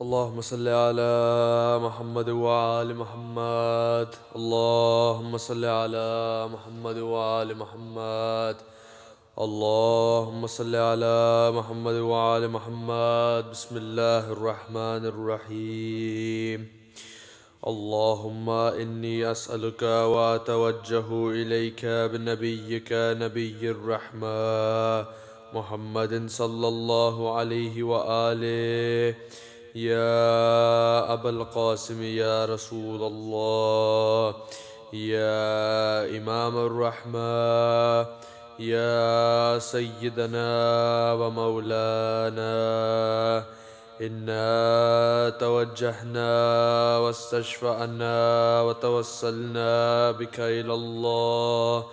اللهم صل على محمد وآل محمد. اللهم صل على محمد وآل محمد. اللهم صل على محمد وآل محمد. بسم الله الرحمن الرحيم. اللهم إني أسألك وأتوجه إليك بنبيك نبي الرحمة محمد صلى الله عليه وآله. يا أبا القاسم يا رسول الله، يا إمام الرحمة، يا سيدنا ومولانا، إنا توجهنا واستشفعنا وتوسلنا بك إلى الله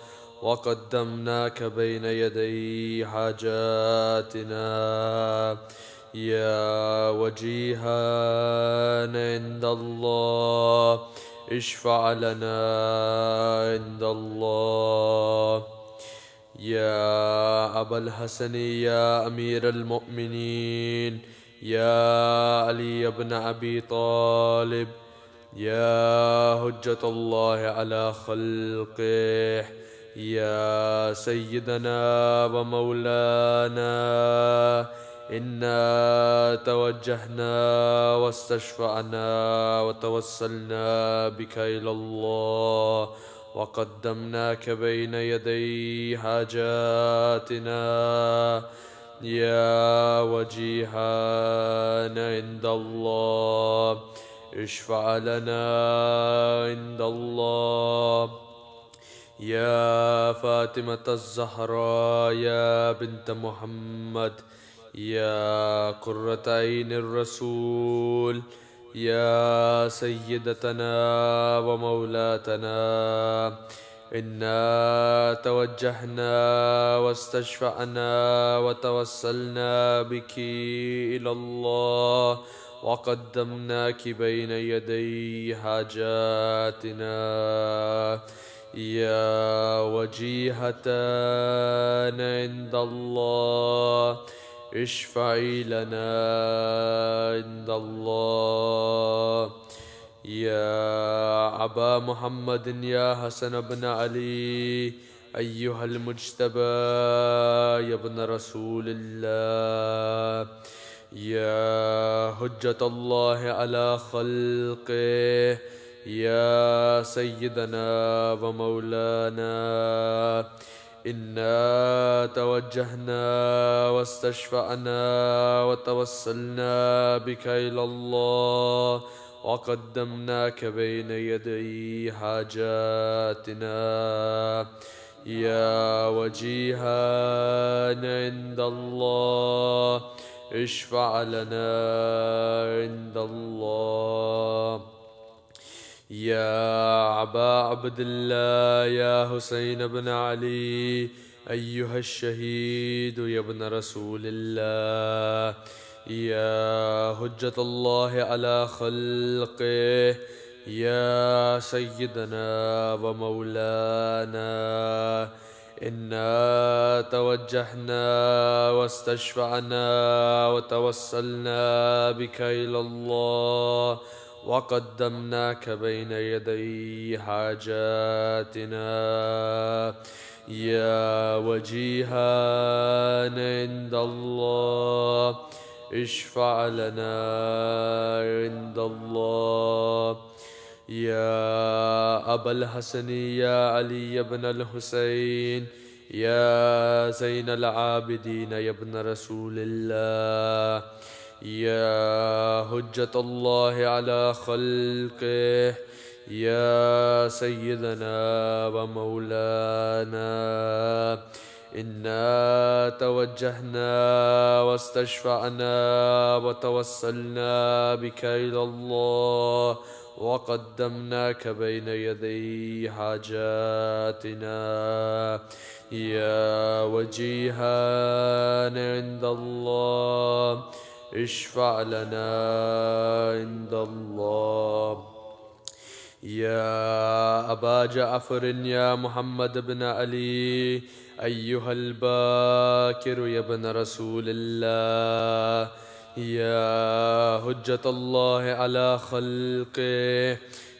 وقدمناك بين يدي حاجاتنا. يا وجيها عند الله اشفع لنا عند الله. يا أبا الحسن يا أمير المؤمنين، يا علي بن أبي طالب، يا حجة الله على خلقه، يا سيدنا ومولانا، إنا توجهنا واستشفعنا وتوسلنا بك إلى الله وقدمناك بين يدي حاجاتنا. يا وجيها عند الله اشفع لنا عند الله. يا فاطمة الزهراء يا بنت محمد، يا قرة عين الرسول، يا سيدتنا ومولاتنا، إنا توجهنا واستشفعنا وتوسلنا بك إلى الله وقدمناك بين يدي حاجاتنا. يا وجيهة عند الله اشفعي لنا عند الله. يا أبا محمد يا حسن بن علي أيها المجتبى يا ابن رسول الله، يا حجة الله على خلقه، يا سيدنا ومولانا، إنا توجهنا واستشفعنا وتوسلنا بك إلى الله وقدمناك بين يدي حاجاتنا. يا وجيها عند الله اشفع لنا عند الله. يا أبا عبد الله يا حسين بن علي أيها الشهيد يا ابن رسول الله، يا حجة الله على خلقه، يا سيدنا ومولانا، إنا توجهنا واستشفعنا وتوسلنا بك إلى الله وقدمناك بين يدي حاجاتنا. يا وجيها عند الله اشفع لنا عند الله. يا أبا الحسن يا علي بن الحسين، يا زين العابدين يا ابن رسول الله، يا حجة الله على خلقه، يا سيدنا ومولانا، إنا توجهنا واستشفعنا وتوسلنا بك إلى الله وقدمناك بين يدي حاجاتنا. يا وجيها عند الله اشفع لنا عند الله. يا أبا جعفر يا محمد بن علي أيها الباكر يا ابن رسول الله، يا حجة الله على خلقه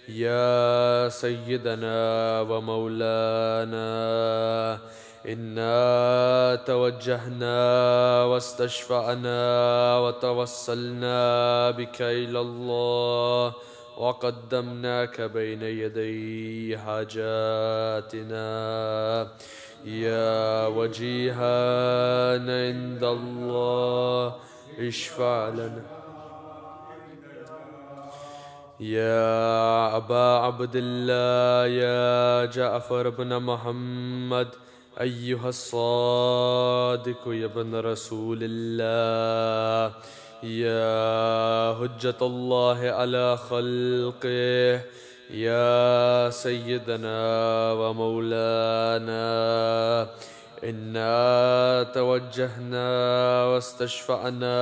يا سيدنا ومولانا إنا توجهنا واستشفعنا وتوسلنا بك إلى الله وقدمناك بين يدي حاجاتنا يا وجيها عند الله اشفع لنا يا أبا عبد الله يا جعفر بن محمد أيها الصادق يا ابن رسول الله يا حجة الله على خلقه يا سيدنا ومولانا إنا توجهنا واستشفعنا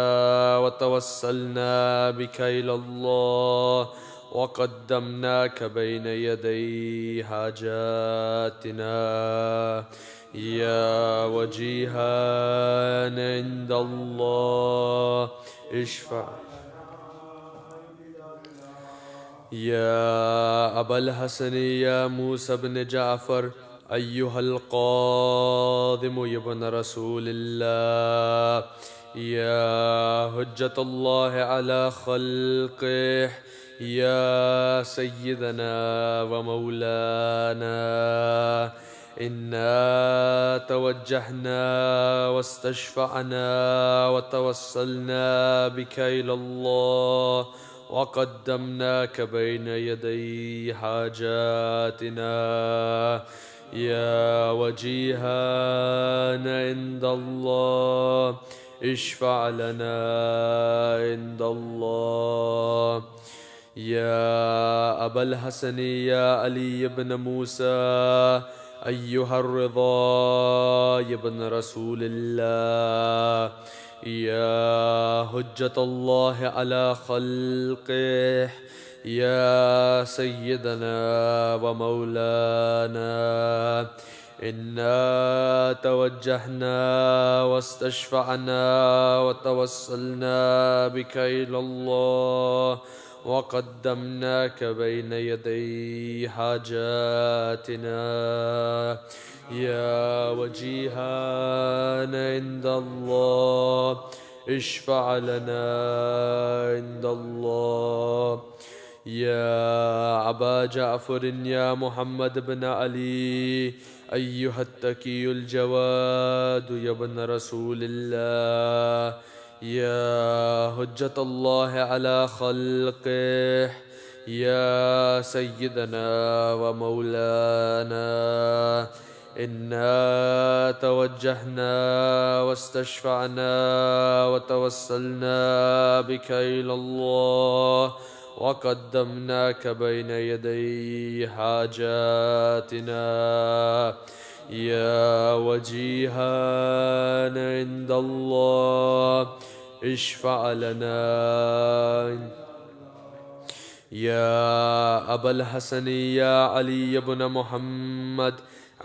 وتوسلنا بك إلى الله وقدمناك بين يدي حاجاتنا يا وجيها عند الله اشفع يا أبا الحسن يا موسى بن جعفر أيها القادم يا ابن رسول الله يا حجة الله على خلقه يا سيدنا ومولانا إنا توجهنا واستشفعنا وتوسلنا بك إلى الله وقدمناك بين يدي حاجاتنا يا وجيها عند الله اشفع لنا عند الله يا أبا الحسن يا علي بن موسى أيها الرضا يا ابن رسول الله يا حجة الله على خلقه يا سيدنا ومولانا إنا توجهنا واستشفعنا وتوسلنا بك إلى الله وقدمناك بين يدي حاجاتنا يا وجيها عند الله اشفع لنا عند الله يا أبا جعفر يا محمد بن علي أيها التقي الجواد يا ابن رسول الله يا حجة الله على خلقه يا سيدنا ومولانا إنا توجهنا واستشفعنا وتوسلنا بك إلى الله وقدمناك بين يدي حاجاتنا يا وجيها عند الله اشفع لنا يا أبا الحسن يا علي بن محمد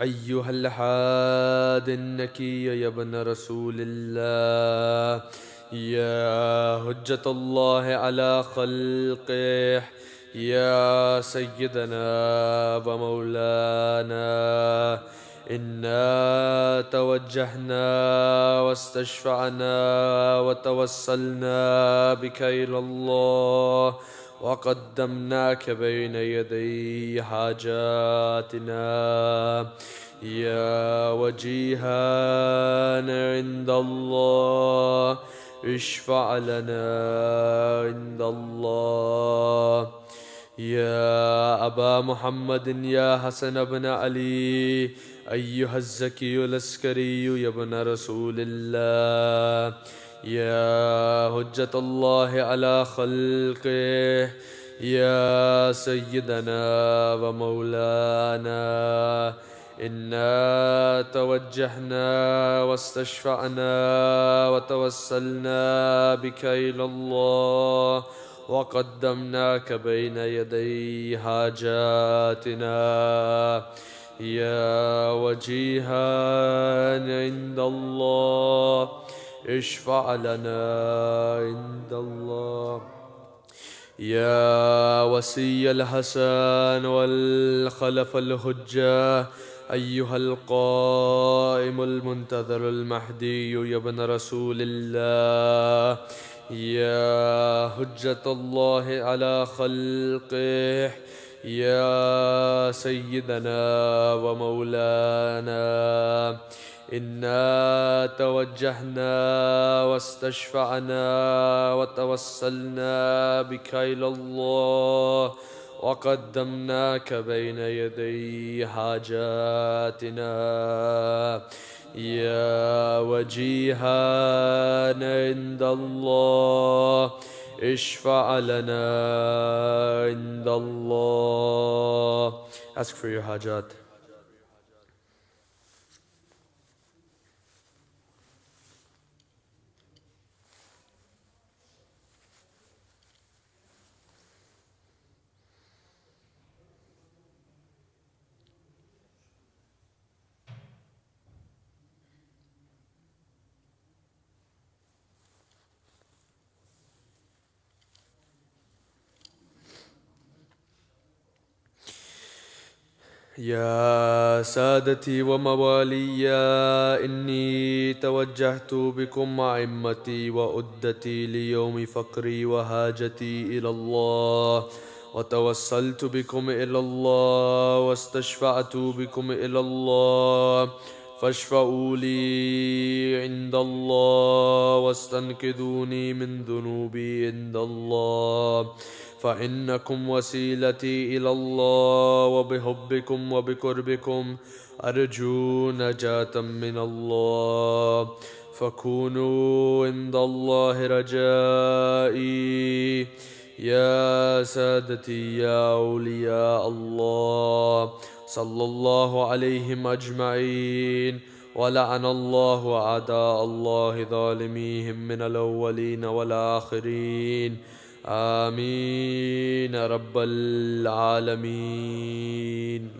أيها الحاد النكي يا ابن رسول الله يا حجة الله على خلقه يا سيدنا ومولانا إنا توجهنا واستشفعنا وتوسلنا بك إلى الله وقدمناك بين يدي حاجاتنا يا وجيها عند الله اشفع لنا عند الله يا أبا محمد يا حسن بن علي أيها الزكي العسكري يا ابن رسول الله يا حجة الله على خلقه يا سيدنا ومولانا إنا توجهنا واستشفعنا وتوسلنا بك إلى الله وقدمناك بين يدي حاجاتنا يا وجيها عند الله اشفع لنا عند الله. يا وصي الحسن والخلف الحجة أيها القائم المنتظر المهدي يا ابن رسول الله، يا حجة الله على خلقه، يا سيدنا ومولانا، إنا توجهنا واستشفعنا وتوسلنا بك إلى الله وقدمناك بين يدي حاجاتنا يا وجيها عند الله، اشفع لنا عند الله. Ask for your hajat. يا سادتي وموالي، إني توجهت بكم أئمتي وأدتي ليوم فقري وهاجتي إلى الله، وتوسلت بكم إلى الله واستشفعت بكم إلى الله، فاشفعوا لي عند الله واستنقذوني من ذنوبي عند الله، فإنكم وسيلتي إلى الله، وبحبكم وبقربكم أرجو نجاة من الله، فكونوا عند الله رجائي. يا سادتي يا أولياء الله، صلى الله عليهم أجمعين، ولعن الله أعداء الله ظالميهم من الأولين والآخرين. آمين يا رب العالمين.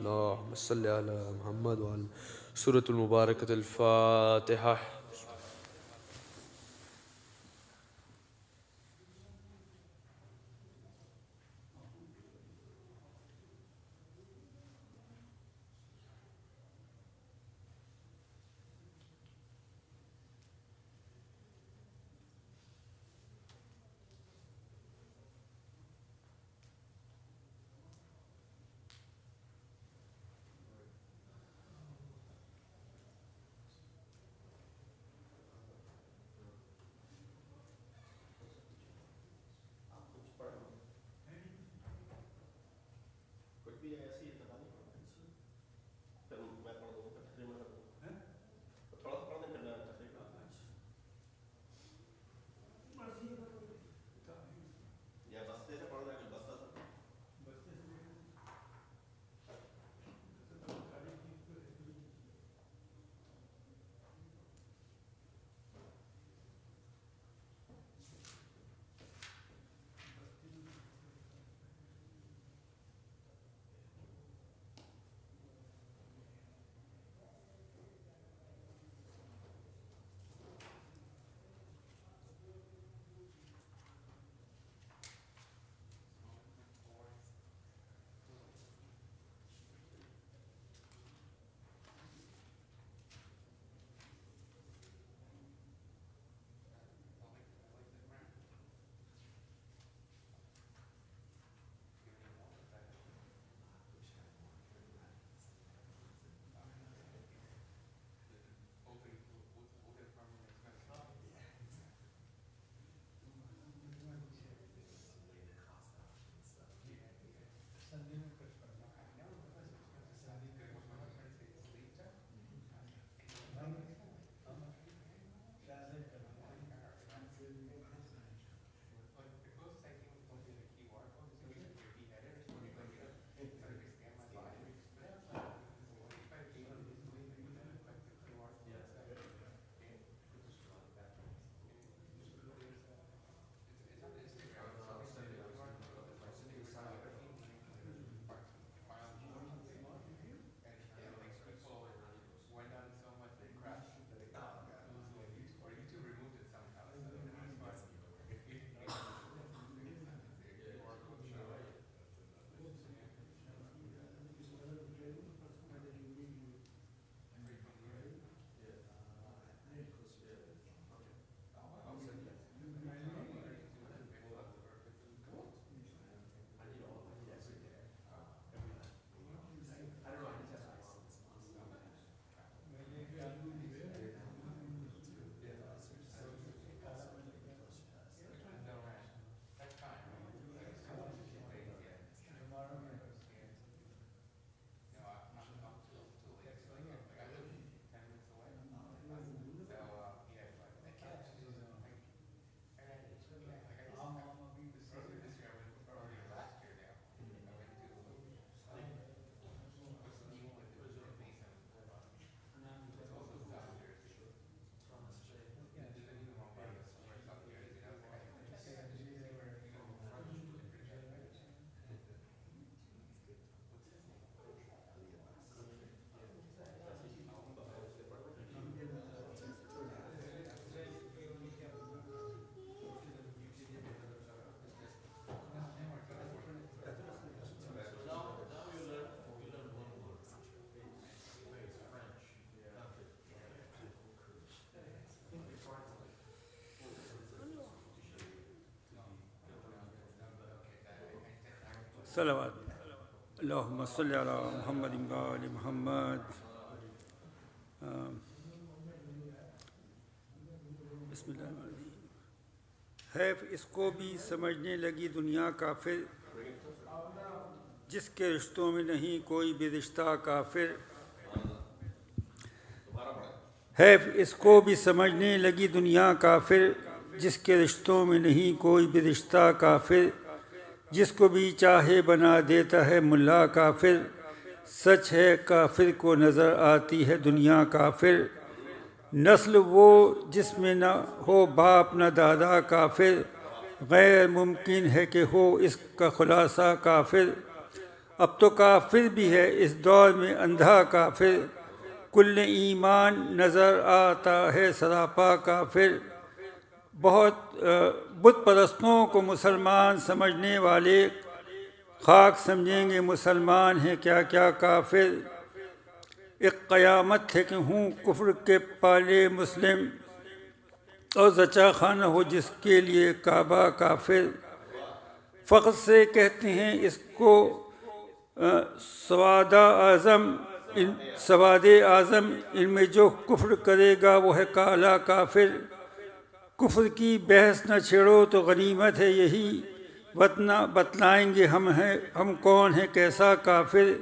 اللهم صل على محمد وعلى سورة المباركة الفاتحة. صلوات اللہم صلی علی محمد و آل محمد. بسم اللہ الرحمن الرحیم. حیف اس کو بھی سمجھنے لگی دنیا کافر، جس کے رشتوں میں نہیں کوئی بھی رشتہ کافر. حیف اس کو بھی سمجھنے لگی دنیا کافر، جس کے رشتوں میں نہیں کوئی بھی رشتہ کافر. جس کو بھی چاہے بنا دیتا ہے ملا کافر، سچ ہے کافر کو نظر آتی ہے دنیا کافر. نسل وہ جس میں نہ ہو باپ نہ دادا کافر، غیر ممکن ہے کہ ہو اس کا خلاصہ کافر. اب تو کافر بھی ہے اس دور میں اندھا کافر، کل ایمان نظر آتا ہے سراپا کافر. بہت بت پرستوں کو مسلمان سمجھنے والے خاک سمجھیں گے مسلمان ہیں کیا کیا کافر. ایک قیامت ہے کہ ہوں کفر کے پالے مسلم، اور زچا خانہ ہو جس کے لیے کعبہ کافر. فخر سے کہتے ہیں اس کو سواد اعظم، ان میں جو کفر کرے گا وہ ہے کالا کافر. کفر کی بحث نہ چھیڑو تو غنیمت ہے یہی، بتلائیں گے ہم کون ہیں کیسا کافر.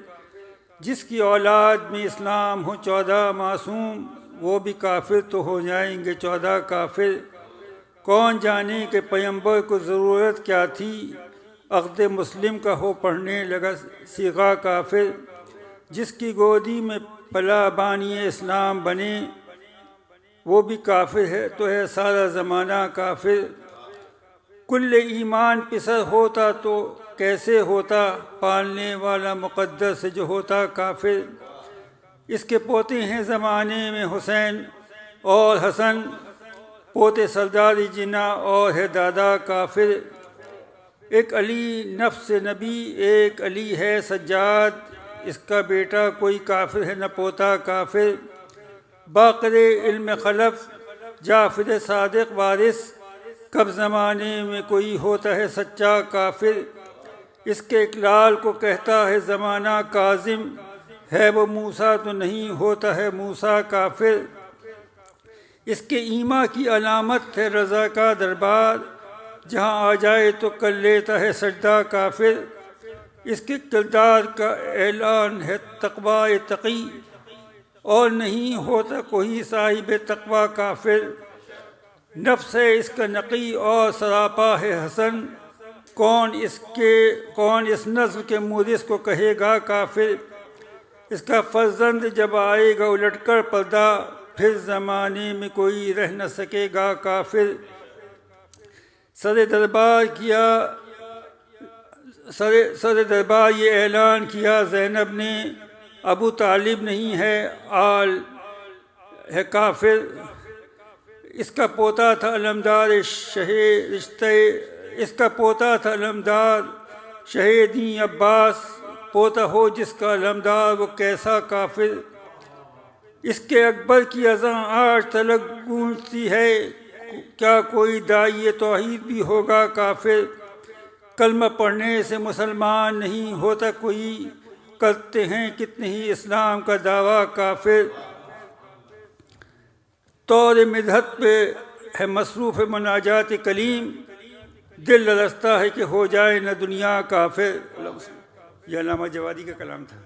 جس کی اولاد میں اسلام ہو 14 معصوم، وہ بھی کافر تو ہو جائیں گے 14 کافر. کون جانے کہ پیغمبر کو ضرورت کیا تھی، عقد مسلم کا ہو پڑھنے لگا صیغہ کافر. جس کی گودی میں پلا بانی اسلام بنے، وہ بھی کافر ہے تو ہے سارا زمانہ کافر. کل ایمان پسر ہوتا تو کیسے ہوتا، پالنے والا مقدس جو ہوتا کافر. اس کے پوتے ہیں زمانے میں حسین اور حسن، پوتے سردار جنا اور ہے دادا کافر. ایک علی نفس نبی ایک علی ہے سجاد، اس کا بیٹا کوئی کافر ہے نہ پوتا کافر. باقر علم خلف جعفر صادق وارث، کب زمانے میں کوئی ہوتا ہے سچا کافر. اس کے اقلال کو کہتا ہے زمانہ کاظم، ہے وہ موسیٰ تو نہیں ہوتا ہے موسیٰ کافر. اس کے ایما کی علامت ہے رضا کا دربار، جہاں آ جائے تو کر لیتا ہے سجدہ کافر. اس کے کردار کا اعلان ہے تقوی تقی، اور نہیں ہوتا کوئی صاحب تقوی کافر. نفس ہے اس کا نقی اور سراپا ہے حسن، کون اس نسل کے مورث کو کہے گا کافر. اس کا فرزند جب آئے گا الٹ کر پردہ، پھر زمانے میں کوئی رہ نہ سکے گا کافر. سر دربار یہ اعلان کیا زینب نے، ابو طالب نہیں ہے آل ہے کافر. اس کا پوتا تھا علمدار شہیدی عباس، پوتا ہو جس کا علمدار وہ کیسا کافر. اس کے اکبر کی اذان آج تلک گونجتی ہے، کیا کوئی داعی توحید بھی ہوگا کافر. کلمہ پڑھنے سے مسلمان نہیں ہوتا کوئی، کرتے ہیں کتنے ہی اسلام کا دعویٰ کافر. طور مدحت پہ ہے مصروف مناجات کلیم، دل لرزتا ہے کہ ہو جائے نہ دنیا کافر. یہ علامہ جوادی کا کلام تھا.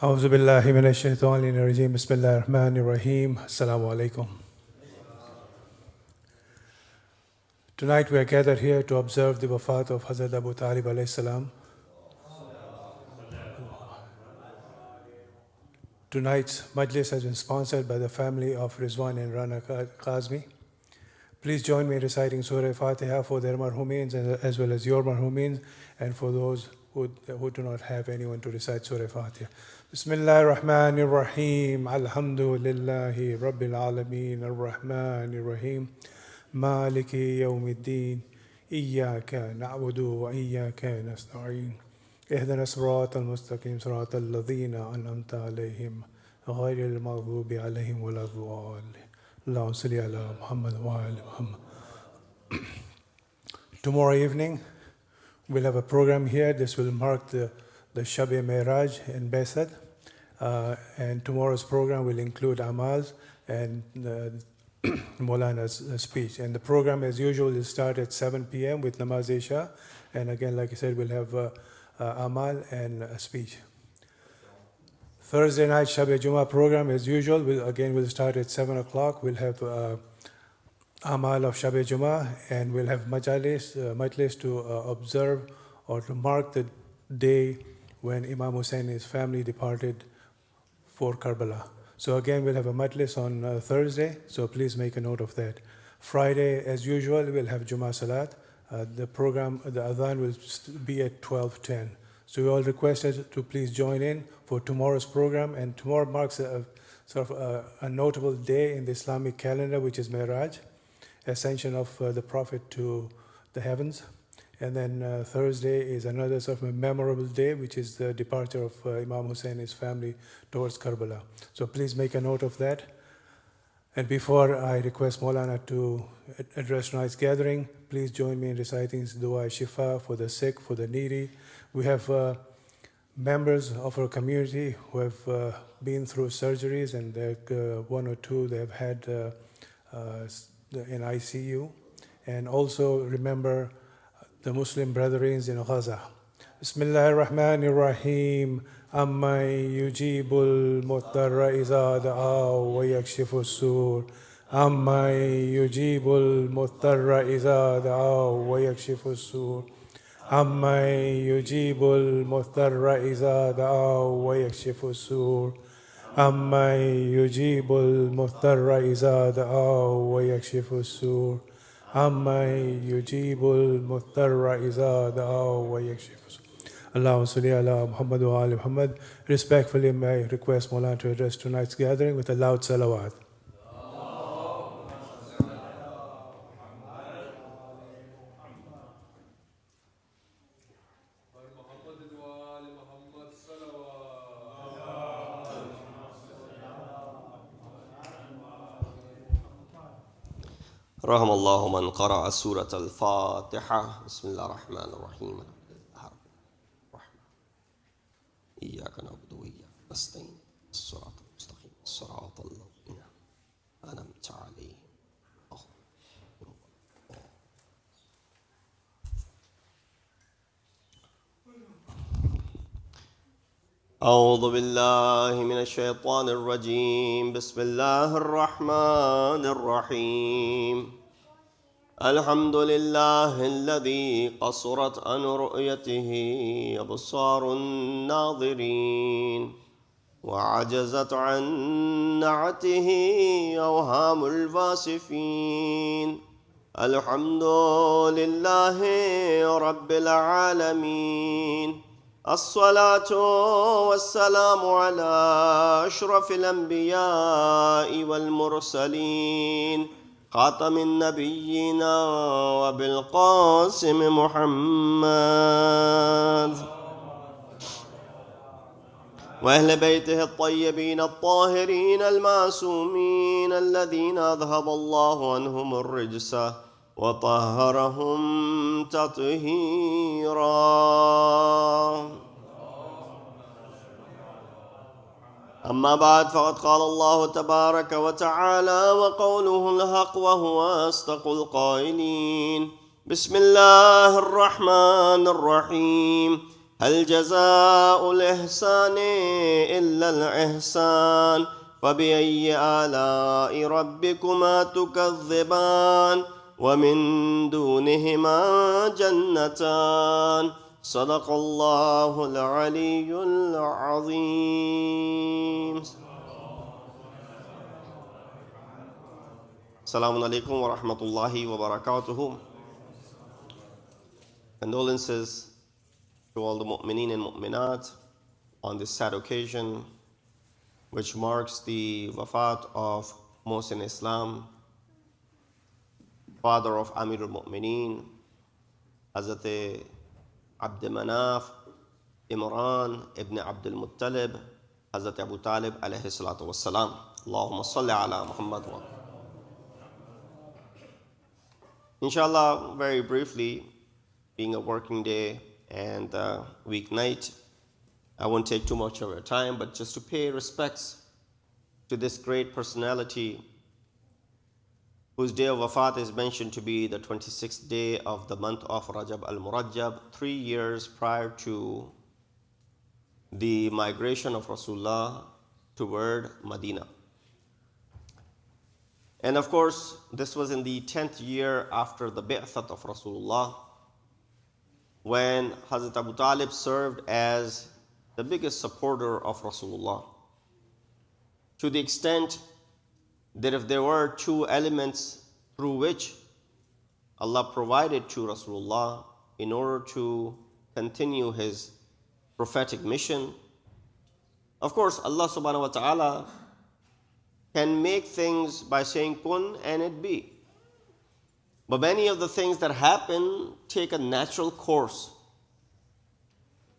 أعوذ بالله من الشيطان الرجيم بسم الله الرحمن الرحيم السلام عليكم. Tonight we are gathered here to observe the Wafat of Hadrat Abu Talib alayhi salam. Tonight's Majlis has been sponsored by the family of Rizwan and Rana Kazmi. Please join me in reciting Surah Fatiha for their marhumeens as well as your marhumeens, and for those who do not have anyone to recite Surah Fatiha. Bismillah ar-Rahman ar-Rahim. Alhamdulillahi Rabbil Alameen ar-Rahman ar-Rahim. Maliki yawmiddin. Iyaka na'budu wa iyaka nasta'een. اهدنا الصراط المستقيم صراط الذين أنعمت عليهم غير المغضوب عليهم ولا الضالين. اللهم صل على محمد وعلى محمد. Tomorrow evening we'll have a program here. This will mark the Shab-e-Miraj in Besad. And tomorrow's program will include Amals and Maulana's speech. And the program, as usual, will start at 7 p.m. with Namaz Isha. And again, like I said, we'll have Amal and a speech. Thursday night Shab-e-Jum'ah program, as usual, will start at 7 o'clock. We'll have Amal of Shab-e-Jum'ah, and we'll have Majlis to observe or to mark the day when Imam Hussein and his family departed for Karbala. So again, we'll have a Majlis on Thursday, so please make a note of that. Friday, as usual, we'll have Jummah Salat. The program, the Adhan will be at 12:10. So we all requested to please join in for tomorrow's program, and tomorrow marks a notable day in the Islamic calendar, which is Miraj, ascension of the Prophet to the heavens. And then Thursday is another sort of a memorable day, which is the departure of Imam Hussein and his family towards Karbala. So please make a note of that. And before I request Maulana to address tonight's gathering, please join me in reciting Dua Shifa for the sick, for the needy. We have members of our community who have been through surgeries, and one or two they have had in ICU. And also remember the Muslim brethren in Gaza. Bismillah ar-Rahman ar-Rahim. أَمَّنْ يُجِيبُ الْمُضْطَرَّ إِذَا دَعَاهُ وَيَكْشِفُ السُّوءَ أَمَّنْ يُجِيبُ الْمُضْطَرَّ إِذَا دَعَاهُ وَيَكْشِفُ السُّوءَ أَمَّنْ يُجِيبُ الْمُضْطَرَّ إِذَا دَعَاهُ وَيَكْشِفُ السُّوءَ أَمَّنْ يُجِيبُ الْمُضْطَرَّ إِذَا دَعَاهُ وَيَكْشِفُ السُّوءَ أَمَّنْ يُجِيبُ الْمُضْطَرَّ إِذَا دَعَاهُ وَيَكْشِفُ السُّوءَ. Allahumma salli ala Muhammad wa ali Muhammad. Respectfully, may I request Maulana to address tonight's gathering with a loud salawat. رحم الله من قرأ سورة الفاتحة. بسم الله الرحمن الرحيم. إياك نعبد وإياك نستعين. الصراط المستقيم صراط الذين أنعمت عليهم. أعوذ بالله من الشيطان الرجيم. بسم الله الرحمن الرحيم. الحمد لله الذي قصرت عن رؤيته أبصار الناظرين وعجزت عن نعته أوهام الفاسفين. الحمد لله رب العالمين. الصلاة والسلام على أشرف الأنبياء والمرسلين خاتم النبيين وبالقاسم محمد وأهل بيته الطيبين الطاهرين المعصومين الذين أذهب الله عنهم الرجس وطهرهم تطهيرا. أما بعد، فقد قال الله تبارك وتعالى وقوله الحق وهو أصدق القائلين. بسم الله الرحمن الرحيم. هل جزاء الإحسان إلا الإحسان فبأي آلاء ربكما تكذبان ومن دونهما جنتان صدق الله العلي العظيم. Assalamu alaikum wa rahmatullahi wa barakatuhu. Condolences to all the mu'mineen and mu'minat on this sad occasion, which marks the wafat of Mohsin Islam, father of Amir al-Mu'mineen, Hazrat Abd Manaf, Imran ibn Abdul Muttalib, Hazrat Abu Talib alayhi salatu wassalam. Allahumma salli ala Muhammad wa. Inshallah, very briefly, being a working day and weeknight, I won't take too much of your time, but just to pay respects to this great personality whose day of wafat is mentioned to be the 26th day of the month of Rajab al-Murajjab, 3 years prior to the migration of Rasulullah toward Medina. And of course, this was in the 10th year after the Bi'that of Rasulullah, when Hazrat Abu Talib served as the biggest supporter of Rasulullah, to the extent that if there were two elements through which Allah provided to Rasulullah in order to continue his prophetic mission, of course Allah subhanahu wa ta'ala can make things by saying kun and it be. But many of the things that happen take a natural course.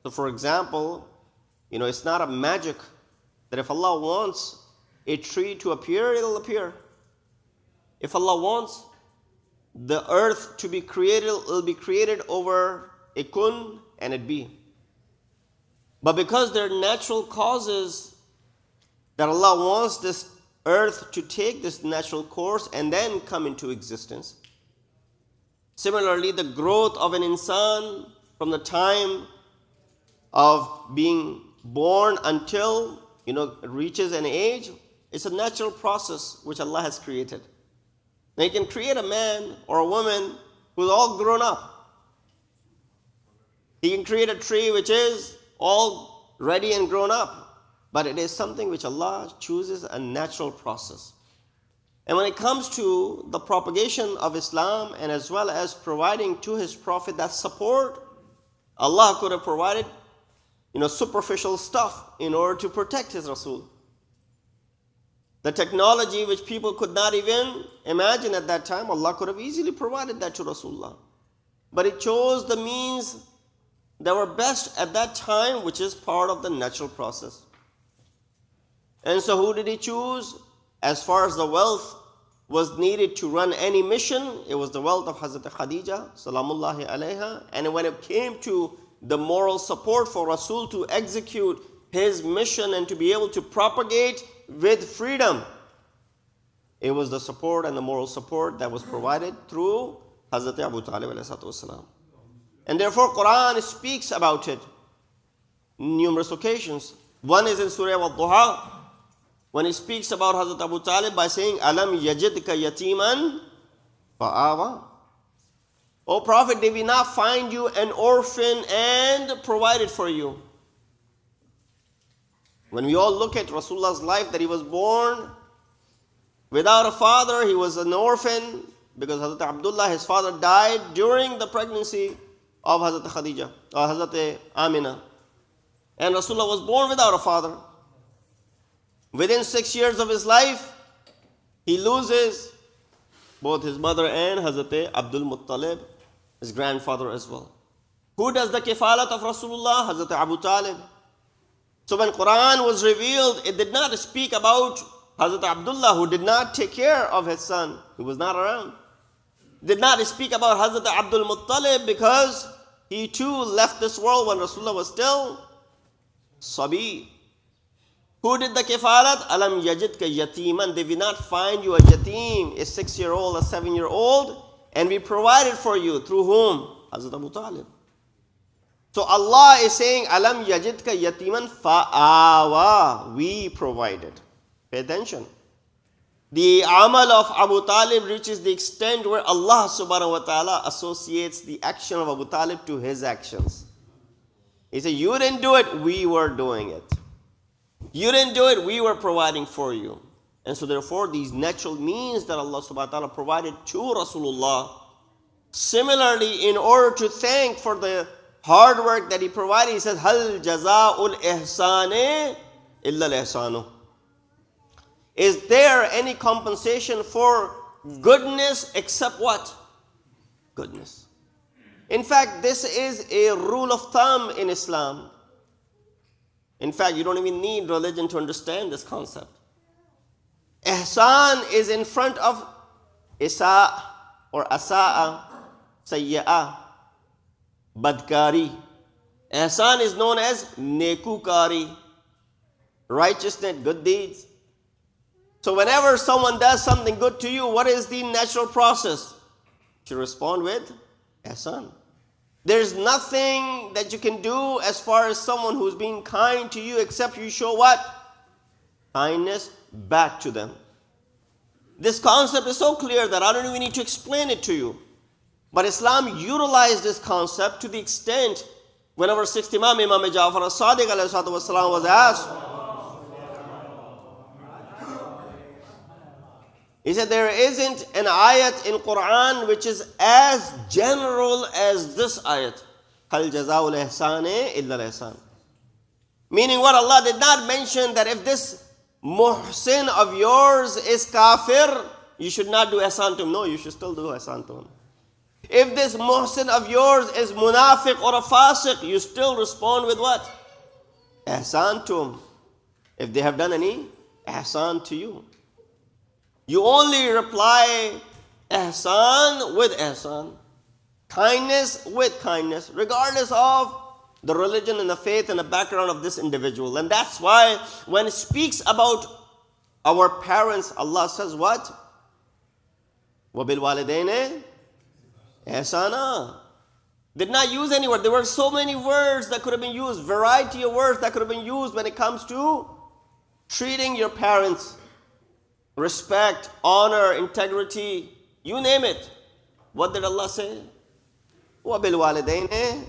So for example, it's not a magic that if Allah wants a tree to appear, it'll appear. If Allah wants the earth to be created, it'll be created over a kun and it be. But because there are natural causes that Allah wants this earth to take this natural course and then come into existence. Similarly, the growth of an insan from the time of being born until reaches an age, it's a natural process which Allah has created. Now you can create a man or a woman who's all grown up. He can create a tree which is all ready and grown up. But it is something which Allah chooses, a natural process. And when it comes to the propagation of Islam and as well as providing to His Prophet that support, Allah could have provided superficial stuff in order to protect His Rasul. The technology which people could not even imagine at that time, Allah could have easily provided that to Rasulullah. But He chose the means that were best at that time, which is part of the natural process. And so who did He choose? As far as the wealth was needed to run any mission, it was the wealth of Hazrat Khadija, salamullahi alayha. And when it came to the moral support for Rasul to execute his mission and to be able to propagate with freedom, it was the support and the moral support that was provided through Hazrat Abu Talib alayhi salatu. And therefore Quran speaks about it on numerous occasions. One is in Surah Al-Duha, when he speaks about Hazrat Abu Talib by saying, Alam yajidka yatiman fa'awa. O Prophet, did we not find you an orphan and provided for you? When we all look at Rasulullah's life, that he was born without a father, he was an orphan because Hazrat Abdullah, his father, died during the pregnancy of Hazrat Khadija, or Hazrat Amina. And Rasulullah was born without a father. Within 6 years of his life, he loses both his mother and Hazrat Abdul Muttalib, his grandfather as well. Who does the kifalat of Rasulullah? Hazrat Abu Talib. So when Quran was revealed, it did not speak about Hazrat Abdullah, who did not take care of his son, who was not around. Did not speak about Hazrat Abdul Muttalib because he too left this world when Rasulullah was still Sabi. Who did the kifalat? Alam yajidka yatiman. Did we not find you a yatim, a 6-year-old, a 7-year-old? And we provided for you. Through whom? Hazrat Abu Talib. So Allah is saying, Alam yajidka yatiman fa'awa. We provided. Pay attention. The amal of Abu Talib reaches the extent where Allah subhanahu wa ta'ala associates the action of Abu Talib to his actions. He said, you didn't do it, we were doing it. You didn't do it, we were providing for you. And so therefore, these natural means that Allah subhanahu wa ta'ala provided to Rasulullah, similarly, in order to thank for the hard work that he provided, he says, Hal jaza'ul ihsane illa al-ihsanu. Is there any compensation for goodness except what? Goodness. In fact, this is a rule of thumb in Islam. In fact, you don't even need religion to understand this concept. Ihsan is in front of isa or asa'a, sayya'a, badkari. Ihsan is known as nekukari, righteousness, good deeds. So whenever someone does something good to you, what is the natural process? To respond with ihsan. There's nothing that you can do as far as someone who's being kind to you except you show what? Kindness back to them. This concept is so clear that I don't even need to explain it to you. But Islam utilized this concept to the extent when our sixth Imam Ja'far as-Sadiq was asked, he said, there isn't an ayat in Quran which is as general as this ayat. Hal jaza'ul ihsane illa al-ihsan. Meaning what? Allah did not mention that if this muhsin of yours is kafir, you should not do ihsan to him. No, you should still do ihsan to him. If this muhsin of yours is munafiq or a fasiq, you still respond with what? Ihsan to him. If they have done any, ihsan to you. You only reply ihsan with ihsan, kindness with kindness, regardless of the religion and the faith and the background of this individual. And that's why when it speaks about our parents, Allah says what? وَبِالْوَالِدَيْنِ ihsana. Did not use any word. There were so many words that could have been used, variety of words that could have been used when it comes to treating your parents. Respect, honor, integrity, you name it. What did Allah say? وَبِالْوَالِدَيْنِ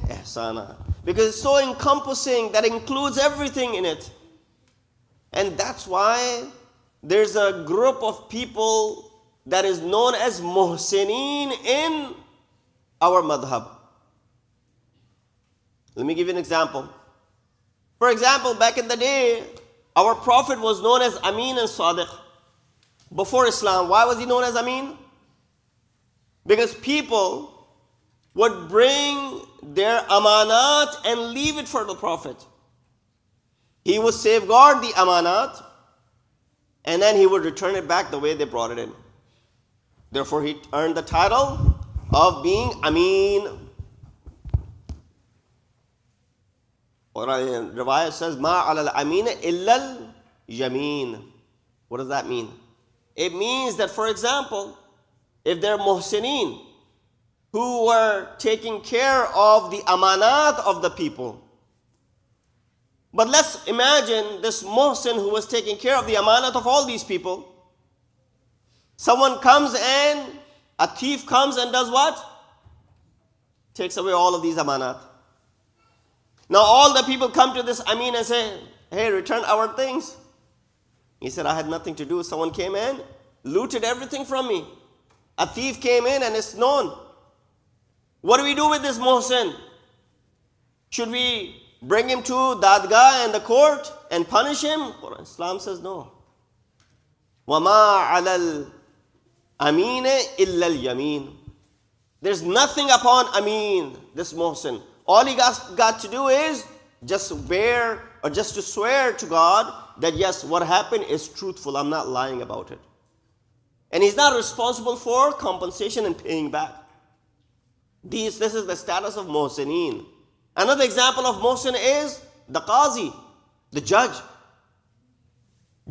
ihsana. Because it's so encompassing that includes everything in it. And that's why there's a group of people that is known as muhsineen in our madhab. Let me give you an example. For example, back in the day, our Prophet was known as Amin and Sadiq. Before Islam, why was he known as Amin? Because people would bring their amanat and leave it for the Prophet. He would safeguard the amanat and then he would return it back the way they brought it in. Therefore, he earned the title of being Amin. Or Riwayat says, Ma ala al-amina illa al-yameen. What does that mean? It means that, for example, if there are muhsineen who were taking care of the amanat of the people, but let's imagine this muhsin who was taking care of the amanat of all these people, someone comes and a thief comes and does what? Takes away all of these amanat. Now all the people come to this Amin and say, hey, return our things. He said, I had nothing to do. Someone came in, looted everything from me. A thief came in and it's known. What do we do with this muhsin? Should we bring him to Dadgah and the court and punish him? Islam says no. وَمَا عَلَى الْأَمِينِ إِلَّا الْيَمِينِ. There's nothing upon Amin, this muhsin. All he got to do is just bear or just to swear to God that yes, what happened is truthful. I'm not lying about it. And he's not responsible for compensation and paying back. This is the status of muhsineen. Another example of muhsin is the qazi, the judge.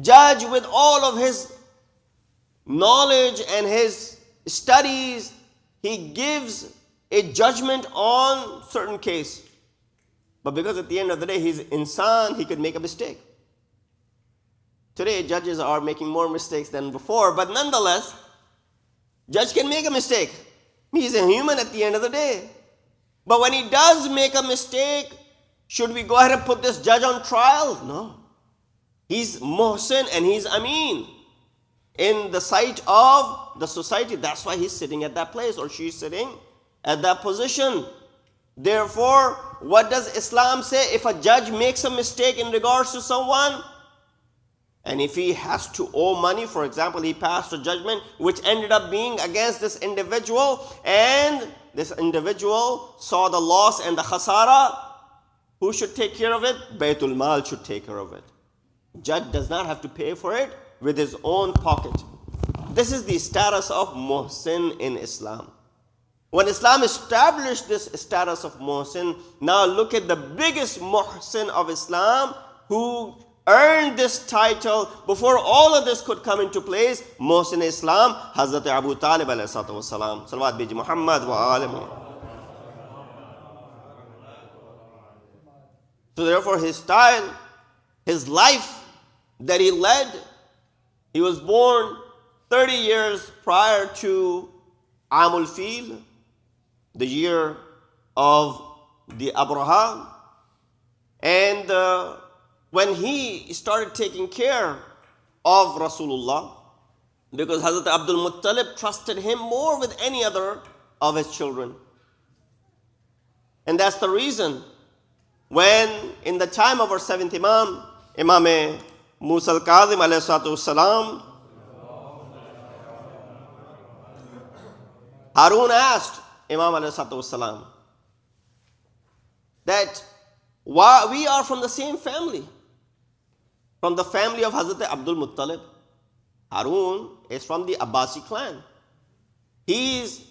Judge with all of his knowledge and his studies, he gives a judgment on certain case. But because at the end of the day, he's insan, he could make a mistake. Today, judges are making more mistakes than before, but nonetheless, judge can make a mistake. He's a human at the end of the day. But when he does make a mistake, should we go ahead and put this judge on trial? No. He's Muhsin and he's Ameen in the sight of the society. That's why he's sitting at that place, or she's sitting at that position. Therefore, what does Islam say? If a judge makes a mistake in regards to someone, and if he has to owe money, for example, he passed a judgment which ended up being against this individual, and this individual saw the loss and the khasara, who should take care of it? Baytul Mal should take care of it. Judge does not have to pay for it with his own pocket. This is the status of Muhsin in Islam. When Islam established this status of Muhsin, now look at the biggest Muhsin of Islam who earned this title before all of this could come into place. Muhsin Islam, Hadrat Abu Talib alayhi salatu wasalam. Salawat biji Muhammad wa alim. So therefore his style, his life that he led, he was born 30 years prior to Amul Fil, the year of the Abraha. And when he started taking care of Rasulullah, because Hazrat Abdul Muttalib trusted him more with any other of his children. And that's the reason when in the time of our seventh Imam, Imam Musa al-Kazim alayhi salatu wasalam, Harun asked Imam alayhi salatu wasalam that we are from the same family, from the family of Hazrat Abdul Muttalib. Harun is from the Abbasi clan. He is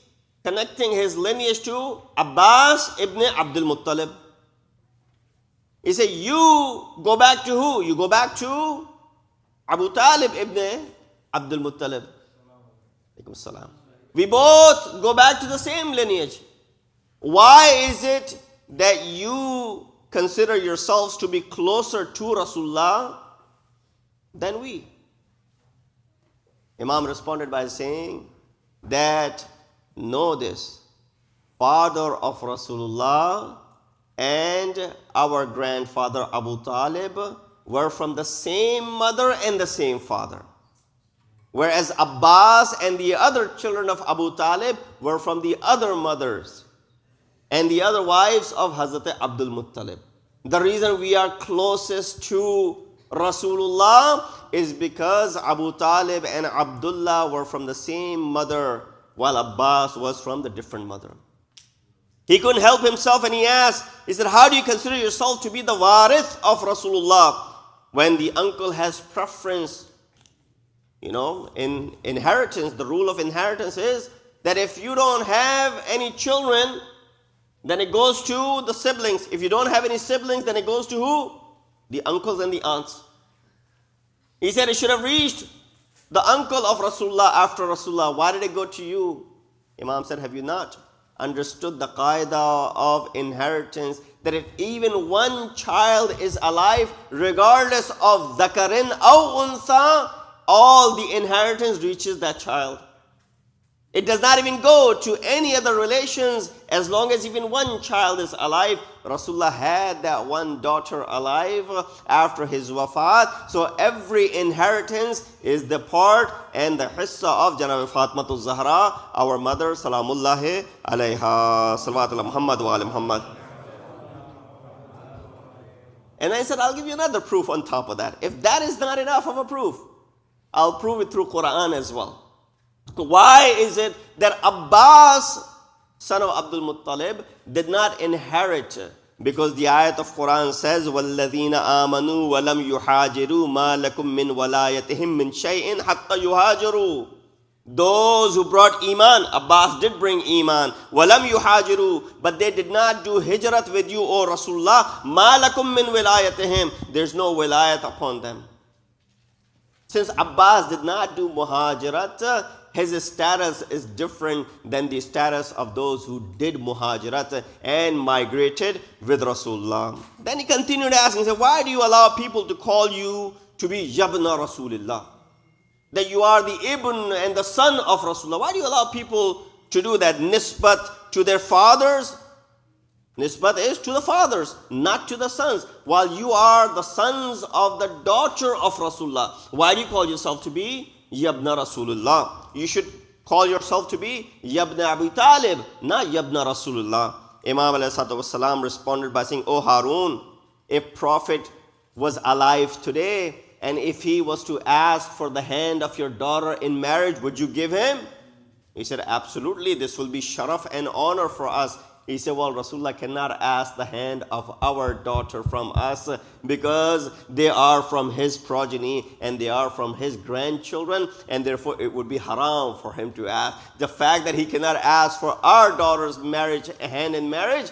connecting his lineage to Abbas ibn Abdul Muttalib. He said, you go back to who? You go back to Abu Talib ibn Abdul Muttalib. We both go back to the same lineage. Why is it that you consider yourselves to be closer to Rasulullah than we? Imam responded by saying that, know this, father of Rasulullah and our grandfather Abu Talib were from the same mother and the same father. Whereas Abbas and the other children of Abu Talib were from the other mothers and the other wives of Hazrat Abdul Muttalib. The reason we are closest to Rasulullah is because Abu Talib and Abdullah were from the same mother, while Abbas was from the different mother. He couldn't help himself and he asked, he said, how do you consider yourself to be the warith of Rasulullah when the uncle has preference? You know, in inheritance, the rule of inheritance is that if you don't have any children, then it goes to the siblings. If you don't have any siblings, then it goes to who? The uncles and the aunts. He said it should have reached the uncle of Rasulullah after Rasulullah. Why did it go to you? Imam said, have you not understood the qaida of inheritance, that if even one child is alive, regardless of dhakarin aw untha, all the inheritance reaches that child. It does not even go to any other relations as long as even one child is alive. Rasulullah had that one daughter alive after his wafat. So every inheritance is the part and the hissa of Janab Fatmatul Zahra, our mother, Salamullahi alayha, Salawatullah Muhammad wa ala Muhammad. And I said, I'll give you another proof on top of that. If that is not enough of a proof, I'll prove it through Quran as well. Why is it that Abbas, son of Abdul Muttalib, did not inherit? Because the ayat of Quran says, وَالَّذِينَ آمَنُوا وَلَمْ يُحَاجِرُوا مَا لَكُم مِّن وَلَايَتِهِم مِّن شَيْءٍ حَتَّى يُهَاجِرُوا. Those who brought Iman, Abbas did bring Iman. وَلَمْ يُحَاجِرُوا. But they did not do hijrat with you, O Rasulullah. مَا لَكُم مِّن وِلَايَتِهِم. There's no wilayat upon them. Since Abbas did not do muhajirat, his status is different than the status of those who did muhajirat and migrated with Rasulullah. Then he continued asking, he said, why do you allow people to call you to be Yabna Rasulullah? That you are the Ibn and the son of Rasulullah. Why do you allow people to do that? Nisbat to their fathers. Nisbat is to the fathers, not to the sons. While you are the sons of the daughter of Rasulullah. Why do you call yourself to be Yabna Rasulullah? You should call yourself to be Yabna Abu Talib, not Yabna Rasulullah. Imam ﷺ responded by saying, O Harun, if Prophet was alive today, and if he was to ask for the hand of your daughter in marriage, would you give him? He said, absolutely, this will be sharaf and honor for us. He said, well, Rasulullah cannot ask the hand of our daughter from us because they are from his progeny and they are from his grandchildren, and therefore it would be haram for him to ask. The fact that he cannot ask for our daughter's hand in marriage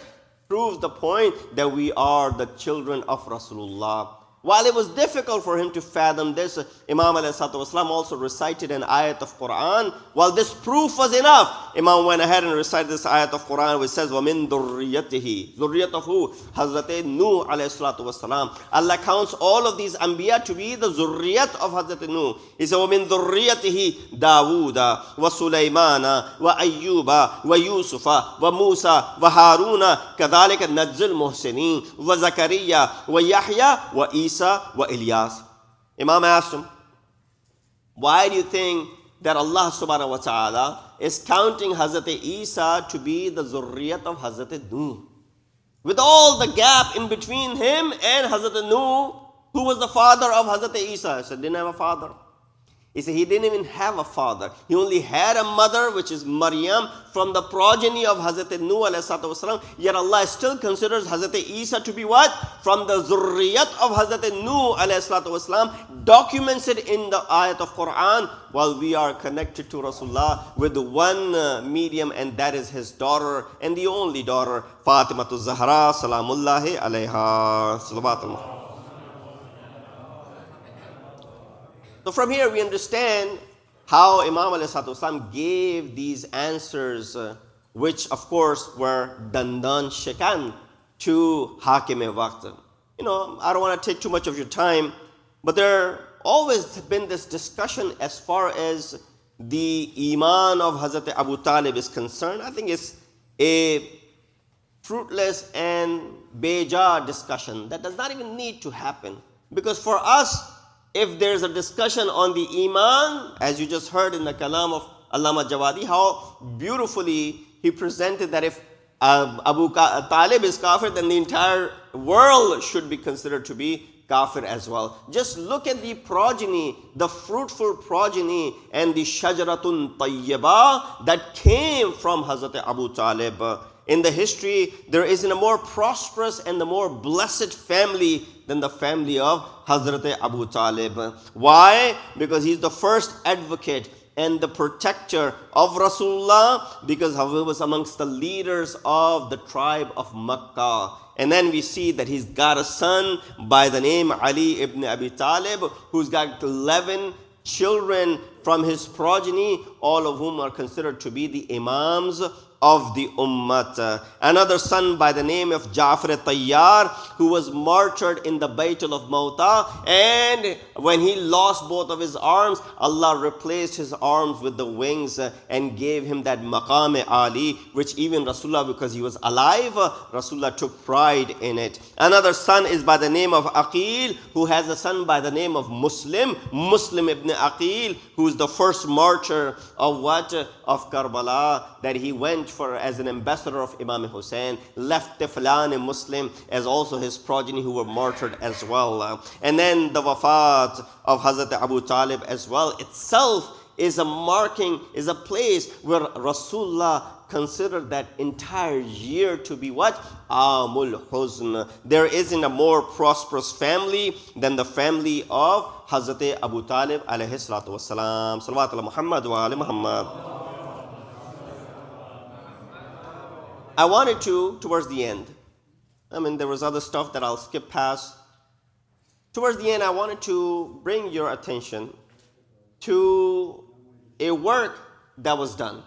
proves the point that we are the children of Rasulullah. While it was difficult for him to fathom this, Imam ﷺ also recited an ayat of Quran. While this proof was enough, Imam went ahead and recited this ayat of Quran which says, وَمِن ذُرِّيَّتِهِ Zurriyat of who? Hazrat Nuh ﷺ. Allah counts all of these Anbiya to be the Zurriyat of Hazrat Nuh. He said, وَمِن ذُرِّيَّتِهِ دَاوُودَ وَسُلَيْمَانَ وَأَيُّوبَ وَيُوسُفَ وَمُوسَى وَهَارُونَ كَذَلِكَ نَجْزِي الْمُحْسِنِينَ وَزَكَرِيَّا وَيَحْيَا وَإِيسَى wa Ilyas. Imam asked him, why do you think that Allah subhanahu wa ta'ala is counting Hazrat Isa to be the zurriyat of Hazrat Nuh? With all the gap in between him and Hazrat Nuh, who was the father of Hazrat Isa? He said, didn't have a father. He said he didn't even have a father. He only had a mother, which is Maryam, from the progeny of Hazrat Nuh ﷺ. Yet Allah still considers Hazrat Isa to be what? From the zurriyat of Hazrat Nuh ﷺ, documents it in the ayat of Quran, while we are connected to Rasulullah with one medium, and that is his daughter, and the only daughter, Fatimatu Zahra, salamullahi alayha. Salawatul. So from here we understand how Imam ﷺ gave these answers, which of course were dandan shikan to Hakim-e-Waqt. I don't want to take too much of your time, but there always been this discussion as far as the Iman of Hazrat Abu Talib is concerned. I think it's a fruitless and beja discussion that does not even need to happen. Because for us, if there's a discussion on the Iman, as you just heard in the Kalam of Allama Jawadi, how beautifully he presented that if Abu Talib is kafir, then the entire world should be considered to be kafir as well. Just look at the progeny, the fruitful progeny, and the shajaratun tayyibah that came from Hazrat Abu Talib. In the history, there isn't a more prosperous and the more blessed family than the family of Hazrat Abu Talib. Why? Because he's the first advocate and the protector of Rasulullah, because he was amongst the leaders of the tribe of Makkah. And then we see that he's got a son by the name Ali ibn Abi Talib, who's got 11 children from his progeny, all of whom are considered to be the Imams of the Ummah. Another son by the name of Ja'far al-Tayyar, who was martyred in the Baytul of Mauta, and when he lost both of his arms, Allah replaced his arms with the wings and gave him that Masjid-e-Ali, which even Rasulullah, because he was alive, Rasulullah took pride in it. Another son is by the name of Aqil, who has a son by the name of Muslim ibn Aqil, who is the first martyr of what? Of Karbala, that he went for as an ambassador of Imam Hussein, left Tiflan Muslim as also his progeny who were martyred as well. And then the Wafat of Hazrat Abu Talib as well itself is a marking, is a place where Rasulullah considered that entire year to be what? Amul Huzn. There isn't a more prosperous family than the family of Hazrat Abu Talib alayhi salatu wassalam. Salawat ala Muhammad wa ala Muhammad. I wanted to, towards the end, there was other stuff that I'll skip past. Towards the end, I wanted to bring your attention to a work that was done.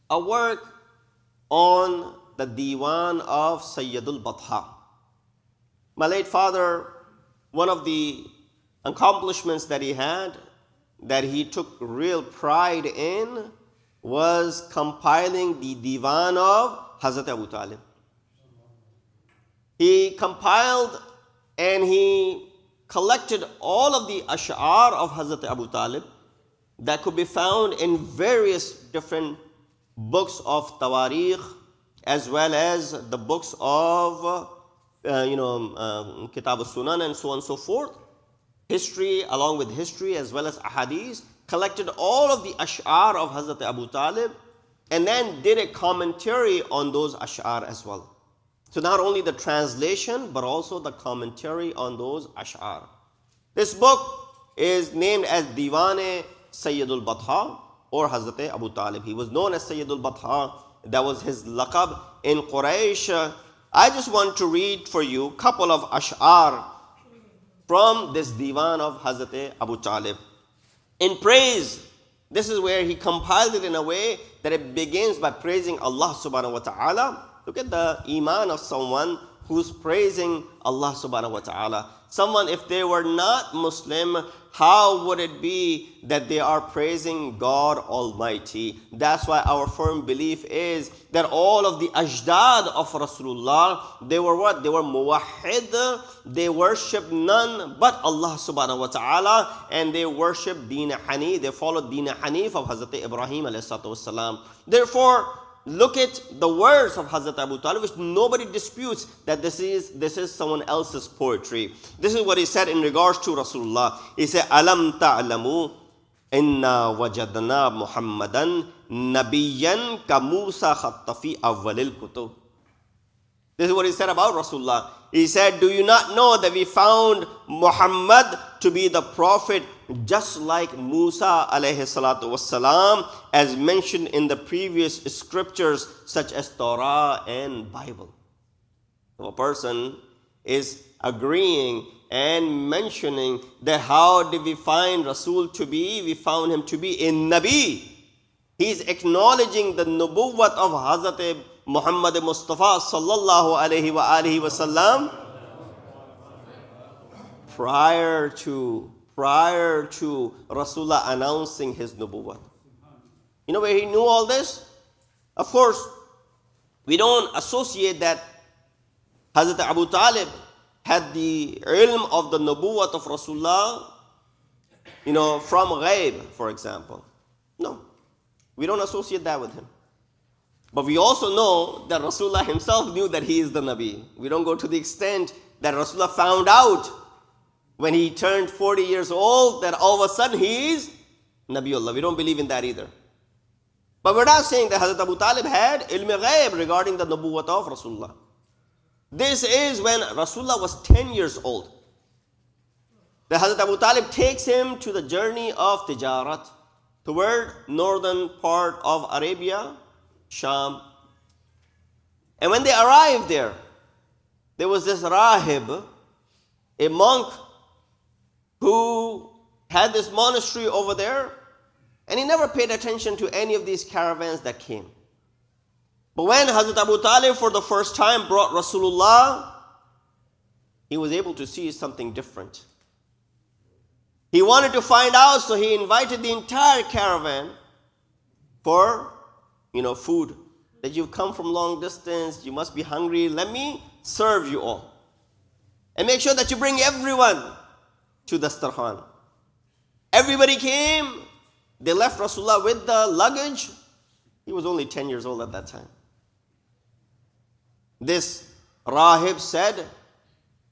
A work on the Diwan of Sayyidul Batha. My late father, one of the accomplishments that he had, that he took real pride in, was compiling the Diwan of Hazrat Abu Talib. He compiled and he collected all of the ash'ar of Hazrat Abu Talib that could be found in various different books of tawarikh, as well as the books of Kitab al-Sunan and so on and so forth. History, along with history as well as ahadith, collected all of the ash'ar of Hazrat Abu Talib and then did a commentary on those ash'ar as well. So not only the translation, but also the commentary on those ash'ar. This book is named as Diwan Sayyidul Batha or Hazrat Abu Talib. He was known as Sayyidul Batha. That was his laqab in Quraysh. I just want to read for you a couple of ash'ar from this Diwan of Hazrat Abu Talib. In praise, this is where he compiled it in a way that it begins by praising Allah subhanahu wa ta'ala. Look at the iman of someone who's praising Allah subhanahu wa ta'ala. Someone, if they were not Muslim, how would it be that they are praising God Almighty? That's why our firm belief is that all of the ajdad of Rasulullah, they were what? They were muwahhid. They worship none but Allah subhanahu wa ta'ala, and they worship Deen Hanif. They followed Deen Hanif of Hazrat Ibrahim alayhi salatu wasalam. Therefore, look at the words of Hazrat Abu Talib, which nobody disputes that this is someone else's poetry. This is what he said in regards to Rasulullah. He said, Alam ta'lamu inna wajadna Muhammadan nabiyyan ka Musa khatta fi awwalil kutub. This is what he said about Rasulullah. He said, do you not know that we found Muhammad to be the prophet just like Musa alayhi salatu wassalam, as mentioned in the previous scriptures such as Torah and Bible. So a person is agreeing and mentioning that how did we find Rasul to be? We found him to be a Nabi. He's acknowledging the nubuwwat of Hazrat Muhammad Mustafa sallallahu alayhi wa alihi wasallam prior to Rasulullah announcing his nubuwwat. You know where he knew all this? Of course, we don't associate that Hazrat Abu Talib had the ilm of the nubuwwat of Rasulullah, from ghaib, for example. No, we don't associate that with him. But we also know that Rasulullah himself knew that he is the Nabi. We don't go to the extent that Rasulullah found out when he turned 40 years old that all of a sudden he is Nabiullah. We don't believe in that either. But we're not saying that Hazrat Abu Talib had ilm ghaib regarding the nubuwwat of Rasulullah. This is when Rasulullah was 10 years old. The Hazrat Abu Talib takes him to the journey of Tijarat toward northern part of Arabia, Sham. And when they arrived there was this rahib, a monk who had this monastery over there, and he never paid attention to any of these caravans that came. But when Hazrat Abu Talib for the first time brought Rasulullah, he was able to see something different. He wanted to find out, so he invited the entire caravan for food. That you've come from long distance, you must be hungry, let me serve you all. And make sure that you bring everyone to the Dastarkhan. Everybody came, they left Rasulullah with the luggage. He was only 10 years old at that time. This rahib said,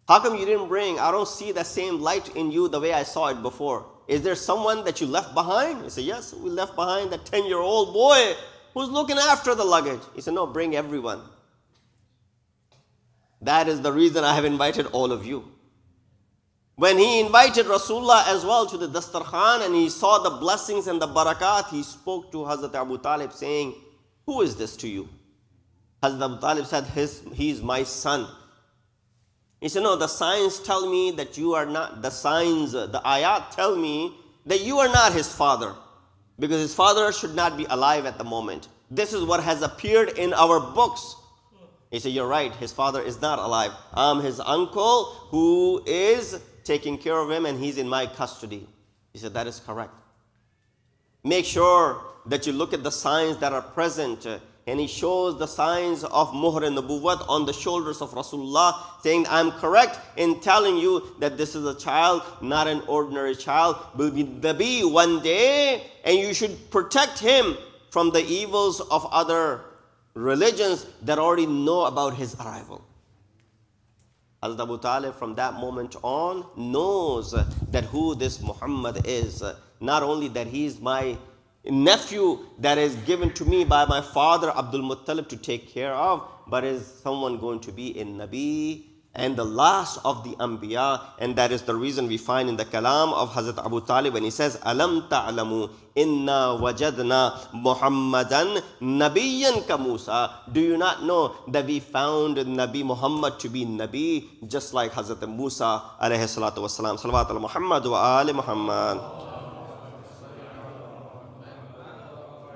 how come you didn't bring? I don't see the same light in you the way I saw it before. Is there someone that you left behind? He said, yes, we left behind that 10-year-old boy who's looking after the luggage. He said, no, bring everyone. That is the reason I have invited all of you. When he invited Rasulullah as well to the Dastarkhan and he saw the blessings and the barakat, he spoke to Hazrat Abu Talib saying, who is this to you? Hazrat Abu Talib said, he is my son. He said, no, the signs tell me that you are not, the ayat tell me that you are not his father. because his father should not be alive at the moment. This is what has appeared in our books. He said, you're right, his father is not alive. I'm his uncle who is taking care of him and he's in my custody. He said, that is correct. Make sure that you look at the signs that are present. And he shows the signs of Muhr al-Nubuwwat on the shoulders of Rasulullah, saying, I'm correct in telling you that this is a child, not an ordinary child, will be Nabi one day, and you should protect him from the evils of other religions that already know about his arrival. Hazrat Abu Talib from that moment on knows that who this Muhammad is. Not only that he is my nephew that is given to me by my father Abdul Muttalib to take care of, but is someone going to be a Nabi and the last of the Anbiya. And that is the reason we find in the kalam of Hazrat Abu Talib when he says, Alam ta'lamu inna wajadna Muhammadan Nabiyyan ka Musa. Do you not know that we found Nabi Muhammad to be Nabi, just like Hazrat Musa alayhi salatu wasalam. Salawat ala Muhammad wa ali Muhammad.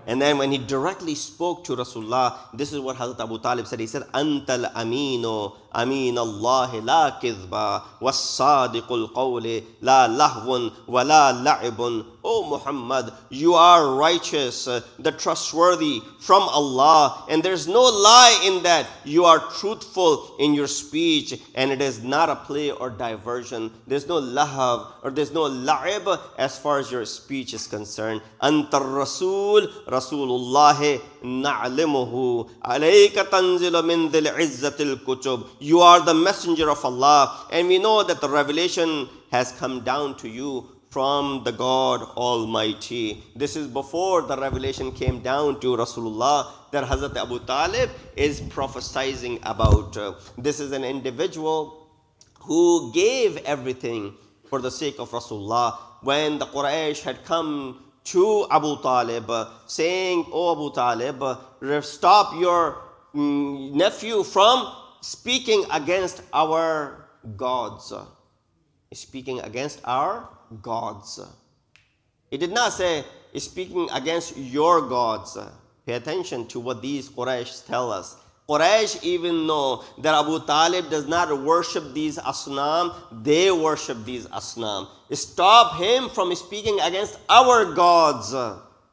And then when he directly spoke to Rasulullah, this is what Hazrat Abu Talib said. He said, Antal amino, amin Allah la kizba, was sadiqul qawli, la lahwun, wa la la'ibun. O Muhammad, you are righteous, the trustworthy from Allah, and there's no lie in that. You are truthful in your speech, and it is not a play or diversion. There's no lahav or there's no la'ib as far as your speech is concerned. Antar Rasul, Rasulullah na'limuhu, alayka tanzilu min dhil izzatil kutub. You are the messenger of Allah, and we know that the revelation has come down to you from the God Almighty. This is before the revelation came down to Rasulullah that Hazrat Abu Talib is prophesying about. This is an individual who gave everything for the sake of Rasulullah. When the Quraysh had come to Abu Talib saying, "Oh Abu Talib, stop your nephew from speaking against our gods." Speaking against our gods. It did not say speaking against your gods. Pay attention to what these Quraysh tell us. Quraysh even know that Abu Talib does not worship these asnam, they worship these asnam. Stop him from speaking against our gods,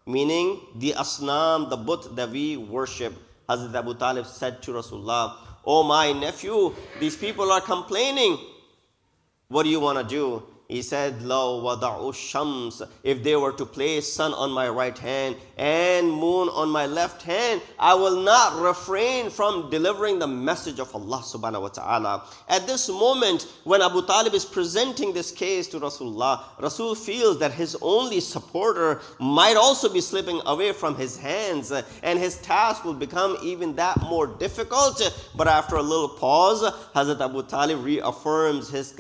meaning the asnam, the but that we worship. Hazrat Abu Talib said to Rasulullah, "Oh my nephew, these people are complaining. What do you want to do?" He said, "Law wada'u shams." If they were to place sun on my right hand and moon on my left hand, I will not refrain from delivering the message of Allah subhanahu wa ta'ala. At this moment, when Abu Talib is presenting this case to Rasulullah, Rasul feels that his only supporter might also be slipping away from his hands, and his task will become even that more difficult. But after a little pause, Hazrat Abu Talib reaffirms his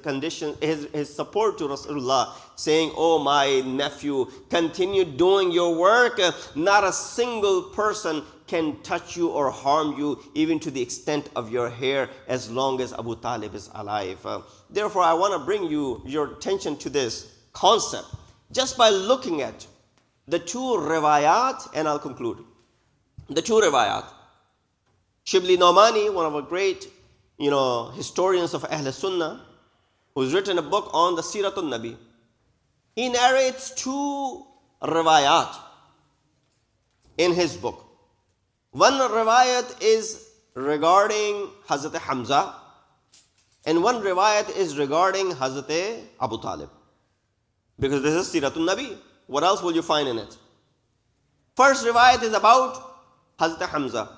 condition, his support to Rasulullah, saying, "Oh my nephew, continue doing your work. Not a single person can touch you or harm you, even to the extent of your hair, as long as Abu Talib is alive." Therefore, I want to bring your attention to this concept just by looking at the two riwayat, and I'll conclude. The two riwayat. Shibli Nomani, one of our great historians of Ahl Sunnah, who's written a book on the Siratul Nabi, he narrates two riwayat in his book. One riwayat is regarding Hazrat Hamza, and one riwayat is regarding Hazrat Abu Talib. Because this is Siratul Nabi. What else will you find in it? First riwayat is about Hazrat Hamza.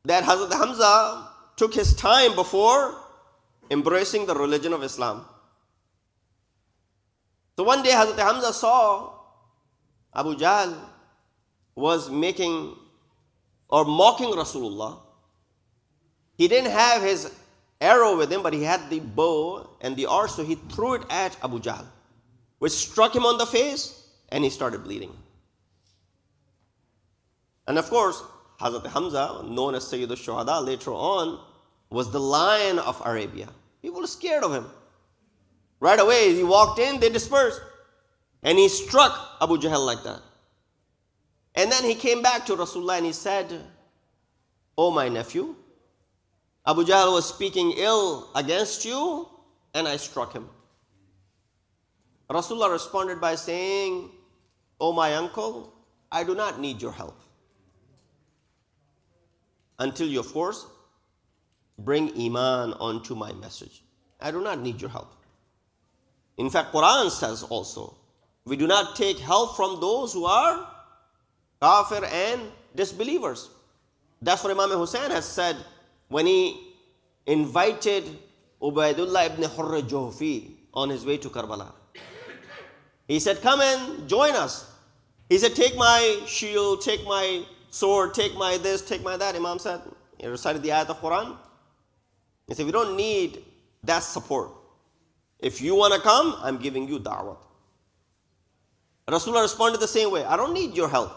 That Hazrat Hamza took his time before embracing the religion of Islam. So one day Hazrat Hamza saw Abu Jahl was making or mocking Rasulullah. He didn't have his arrow with him, but he had the bow and the arrow, so he threw it at Abu Jahl, which struck him on the face, and he started bleeding. And of course, Hazrat Hamza, known as Sayyid al-Shuhada later on, was the lion of Arabia. People were scared of him. Right away, he walked in, they dispersed. And he struck Abu Jahl like that. And then he came back to Rasulullah and he said, "Oh my nephew, Abu Jahl was speaking ill against you and I struck him." Rasulullah responded by saying, "Oh my uncle, I do not need your help. Until you, of course, bring Iman onto my message. I do not need your help." In fact, Quran says also, we do not take help from those who are kafir and disbelievers. That's what Imam Hussein has said when he invited Ubaidullah ibn Hurr Juhfi on his way to Karbala. He said, "Come and join us." He said, "Take my shield, take my sword, take my this, take my that." Imam said, he recited the ayat of Quran. He said, "We don't need that support. If you want to come, I'm giving you da'wat." Rasulullah responded the same way, "I don't need your help."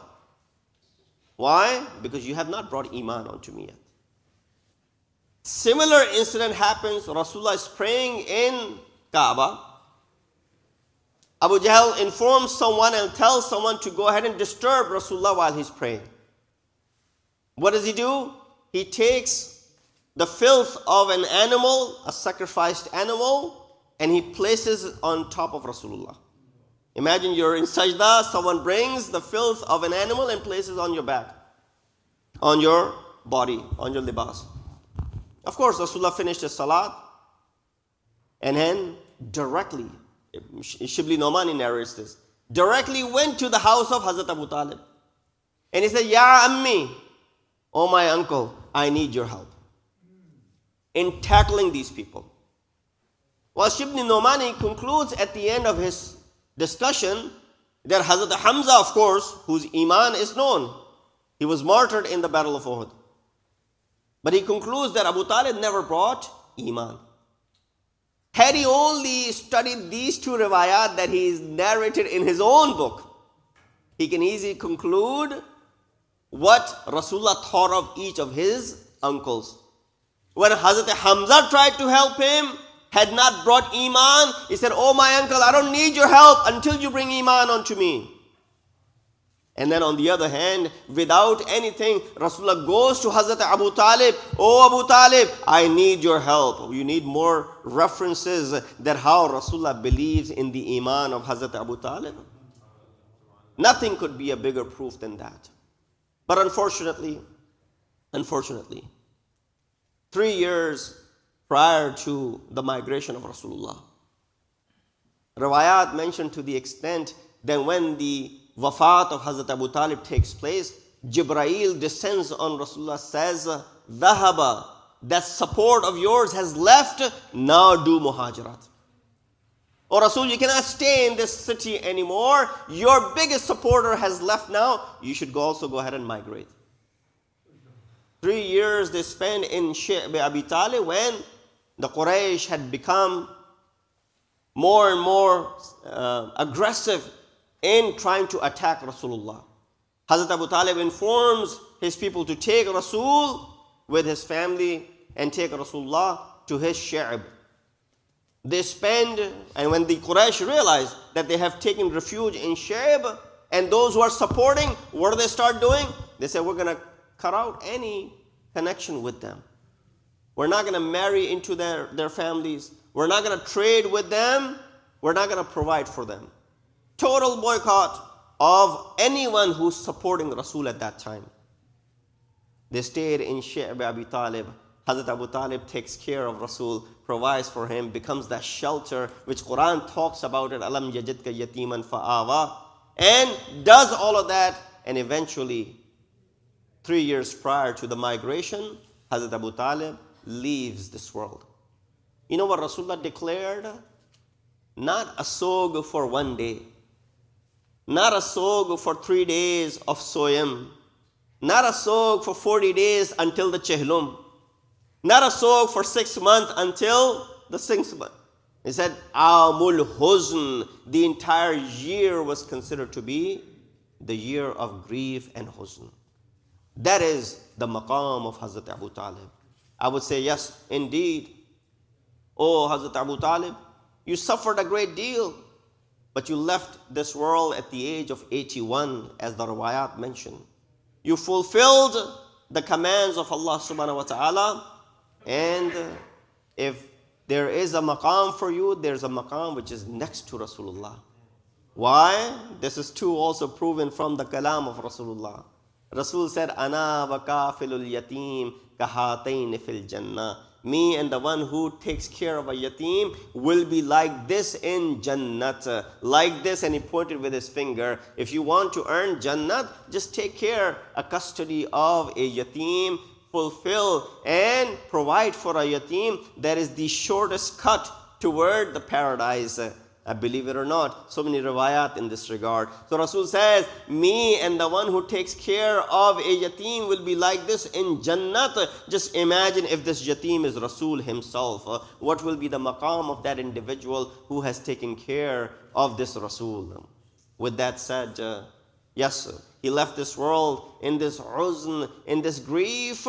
Why? Because you have not brought Iman onto me yet. Similar incident happens. Rasulullah is praying in Kaaba. Abu Jahl informs someone and tells someone to go ahead and disturb Rasulullah while he's praying. What does he do? He takes the filth of an animal, a sacrificed animal, and he places it on top of Rasulullah. Imagine you're in sajda, someone brings the filth of an animal and places on your back, on your body, on your libas. Of course, Rasulullah finished his salat, and then directly, Shibli Nomani narrates this, directly went to the house of Hadrat Abu Talib. And he said, "Ya Ammi, oh my uncle, I need your help in tackling these people." Well, Shibli Nomani concludes at the end of his discussion that Hazrat Hamza, of course, whose Iman is known, he was martyred in the Battle of Uhud. But he concludes that Abu Talib never brought Iman. Had he only studied these two riwayat that he narrated in his own book, he can easily conclude what Rasulullah thought of each of his uncles. When Hazrat Hamza tried to help him, had not brought Iman, he said, "Oh my uncle, I don't need your help until you bring Iman onto me." And then on the other hand, without anything, Rasulullah goes to Hazrat Abu Talib, "Oh Abu Talib, I need your help." You need more references that how Rasulullah believes in the Iman of Hazrat Abu Talib. Nothing could be a bigger proof than that. But unfortunately, 3 years prior to the migration of Rasulullah, riwayat mentioned to the extent that when the Wafat of Hazrat Abu Talib takes place, Jibreel descends on Rasulullah, says, "Dhahaba, that support of yours has left, now do muhajirat." "Oh Rasul, you cannot stay in this city anymore. Your biggest supporter has left now. You should also go ahead and migrate." 3 years they spent in Syed Abu Talib when the Quraysh had become more and more aggressive in trying to attack Rasulullah. Hazrat Abu Talib informs his people to take Rasul with his family and take Rasulullah to his Syed. They spend, and when the Quraysh realize that they have taken refuge in Syed, and those who are supporting, what do they start doing? They say, "We're going to cut out any connection with them. We're not going to marry into their families. We're not going to trade with them. We're not going to provide for them." Total boycott of anyone who's supporting Rasul at that time. They stayed in Syed Abu Talib. Hazrat Abu Talib takes care of Rasul, provides for him, becomes that shelter which Quran talks about it, "Alam yajidka yatiman fa'awa," and does all of that. And eventually, 3 years prior to the migration, Hazrat Abu Talib leaves this world. You know what Rasulullah declared? Not a sog for 1 day, not a sog for 3 days of soyam, not a sog for 40 days until the chehlum, not a sog for 6 months until the 6th month. He said, Amul Huzn, the entire year was considered to be the year of grief and huzn. That is the maqam of Hazrat Abu Talib. I would say, yes, indeed. Oh, Hazrat Abu Talib, you suffered a great deal. but you left this world at the age of 81, as the riwayat mention. You fulfilled the commands of Allah subhanahu wa ta'ala, and if there is a maqam for you, there's a maqam which is next to Rasulullah. Why? This is too also proven from the kalam of Rasulullah. Rasul said, Ana wa kafilul yatim kahatayn fil jannah. Me and the one who takes care of a yatim will be like this in Jannat. Like this, and he pointed with his finger. If you want to earn Jannat, just take care, a custody of a yatim, fulfill and provide for a yatim. That is the shortest cut toward the paradise. Believe it or not, so many riwayat in this regard. So Rasul says, me and the one who takes care of a yatim will be like this in Jannat. Just imagine if this yatim is Rasul himself. What will be the maqam of that individual who has taken care of this Rasul? With that said, yes, he left this world in this huzn, in this grief,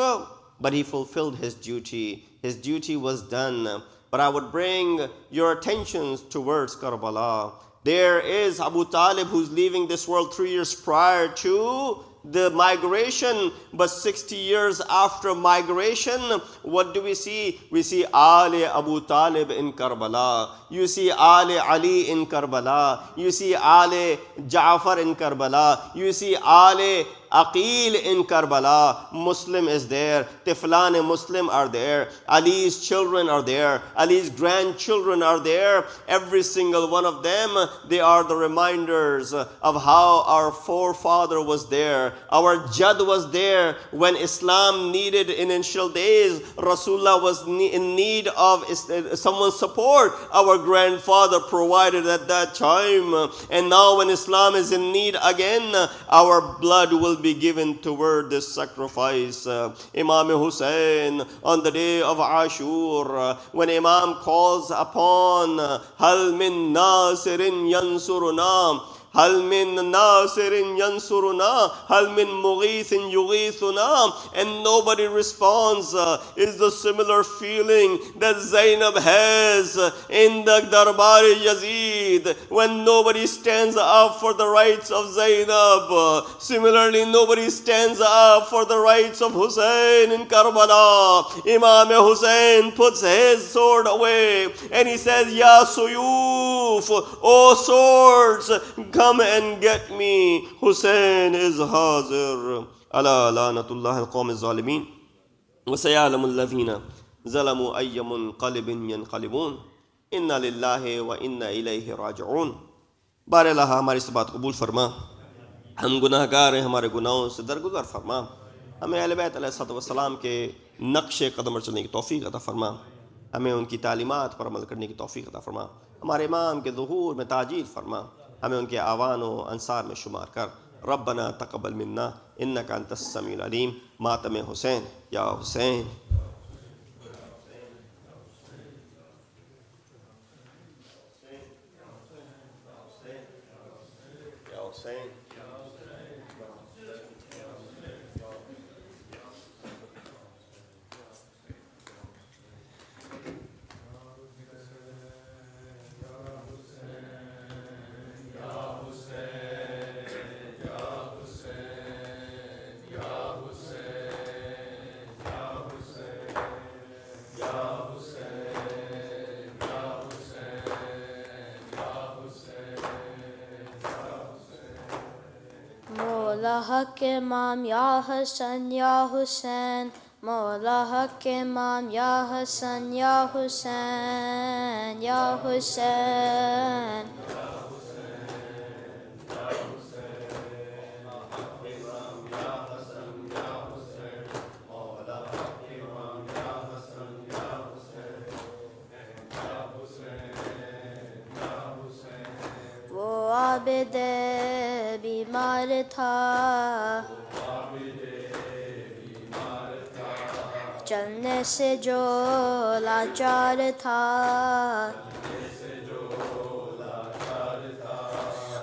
but he fulfilled his duty. His duty was done. But I would bring your attentions towards Karbala. There is Abu Talib who's leaving this world 3 years prior to the migration, but 60 years after migration, what do we see? We see Ali Abu Talib in Karbala. You see Ali Ali in Karbala. You see Ali Ja'far in Karbala. You see Ali Aqil in Karbala. Muslim is there. Tiflan Muslim are there. Ali's children are there. Ali's grandchildren are there. Every single one of them, they are the reminders of how our forefather was there. Our Jad was there when Islam needed in initial days. Rasulullah was in need of someone's support. Our grandfather provided at that time. And now when Islam is in need again, our blood will be given toward this sacrifice. Imam Hussein on the day of Ashur, when Imam calls upon Hal min Nasirin Yansuruna, Hal min Nasirin Yansuruna, Hal min Mughithin Yughithuna, and nobody responds, is the similar feeling that Zainab has in the Darbari Yazid when nobody stands up for the rights of Zainab. Similarly, nobody stands up for the rights of Hussein in Karbala. Imam Hussein puts his sword away and he says, Ya Suyuf, O swords, come and get me. Hussein is hazir. Ala lanatullah al-qawm al-zalimin. Wa sayalamu alladhina zalamu ayyamun qalibin yanqalibun. Inna lillahi wa inna ilayhi raji'un. बार अल्लाह हमारी इस बात कबूल फरमा. हम गुनाहगार हैं, हमारे गुनाहों से दरगुजर फरमा. हमें अहले बैत अलैहिस्सलाम के नक्शे कदम पर चलने की तौफीक अता फरमा. हमें उनकी तालीमात पर अमल करने की तौफीक अता फरमा. हमारे इमाम के ज़ुहूर में ताजील फरमा. हमें उनके आवान व अंसार में शुमार कर. रब्बना तक़ब्बल मिन्ना इन्नका अंतस समीउल अलीम. मातम हुसैन या Hussain. Mawla Haq Imam Ya Hassan Ya Hussain. Mawla Haq Imam Ya Hassan Ya Hussain Ya Hussain. वो आबिदे बीमार था, चलने से जो लाचार था,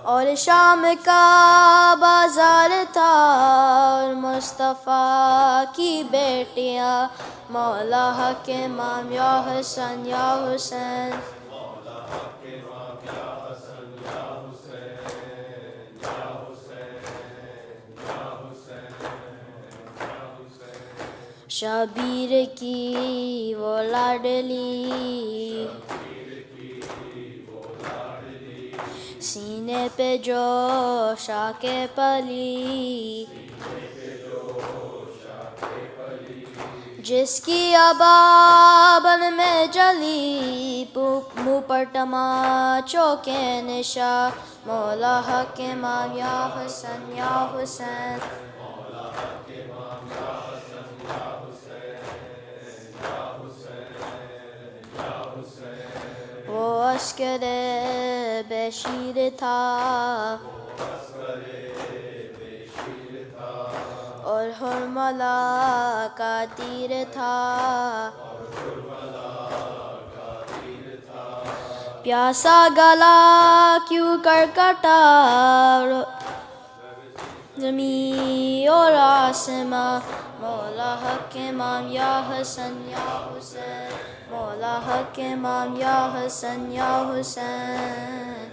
और शाम का बाजार था, और मुस्तफ़ा की बेटियां. मौला हक इमाम या हसन या हुसैन. شبیر کی وہ لاڈلی سینے پہ جو شاک پلی جس کی ابابن میں جلی منہ پر تماچوں کے نشا مولا حق امام یا حسن یا حسین وہ عسکر بشیر تھا اور حرملہ کا تیر تھا پیاسا گلا کیوں کر کٹا زمین اور آسماں مولا حق امام یا حسن یا حسین مولا حق امام یا حسن یا حسین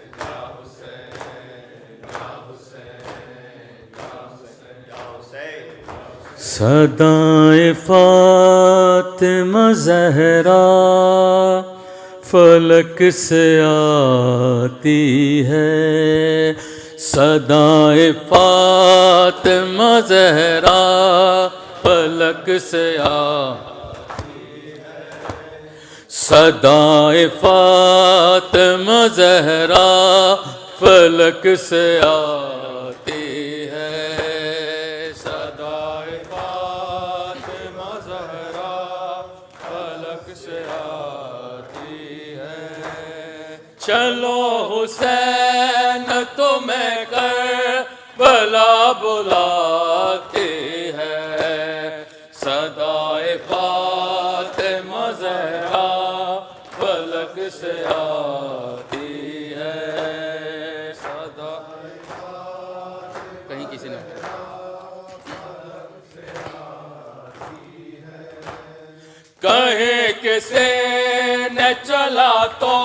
صدائے فاطمہ زہرا فلک سے آتی ہے صدائے فاطمہ زہرا فلک سے آتی ہے صدائے فاطمہ زہرا فلک سے آتی ہے صدائے فاطمہ زہرا فلک سے آتی ہے چلو حسین تمہیں کربلا بلاتی ہے صدائے فاطمہ زہرا فلک سے آتی ہے صدائے کہیں کسی نے کہیں کسی نے چلا تو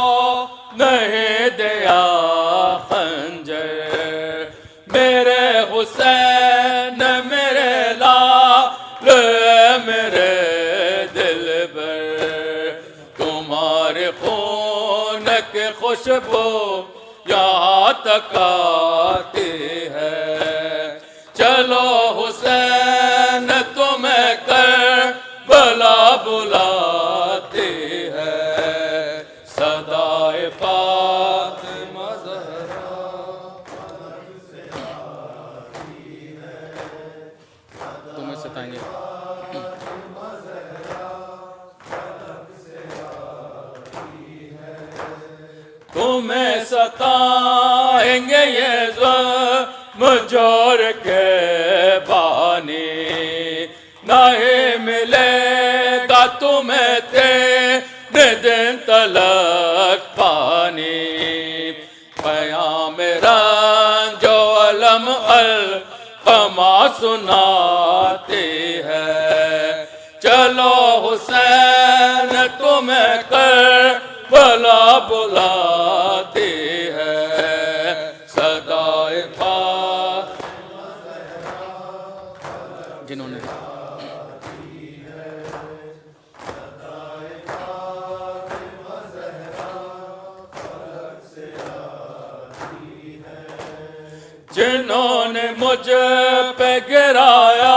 نہیں دیا خنجر میرے حسین میرے لال میرے دل بر تمہارے خون کی خوشبو یہاں تک آتی ہے چلو حسین تمہیں کربلا بلاتی ہے صدائے فاطمہ زہرا تمہیں ستائیں گے تمہیں ستائیں گے یہ ظلم جور کے بانی نہیں ملے گا تمہیں تیرے دن تلک پانی پیام رنج و علم القما سناتی ہے چلو حسین تمہیں کربلا بلاتی ہے صدائے فاطمہ جنہوں نے جنہوں نے مجھ پہ گرایا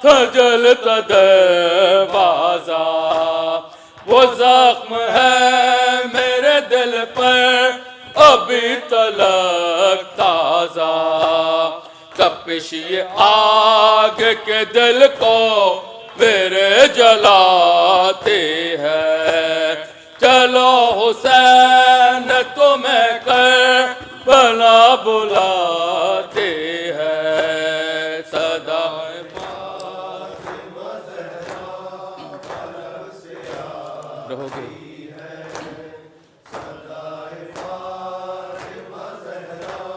تھا جلتا دروازہ وہ زخم ہے میرے دل پر ابھی تلک تازہ تپش یہ آگ کے دل کو میرے جلاتی ہے چلو حسین تمہیں کربلا بلاتی ہے صدائے فاطمہ زہرا فلک سے رہو گے صدائے فاطمہ زہرا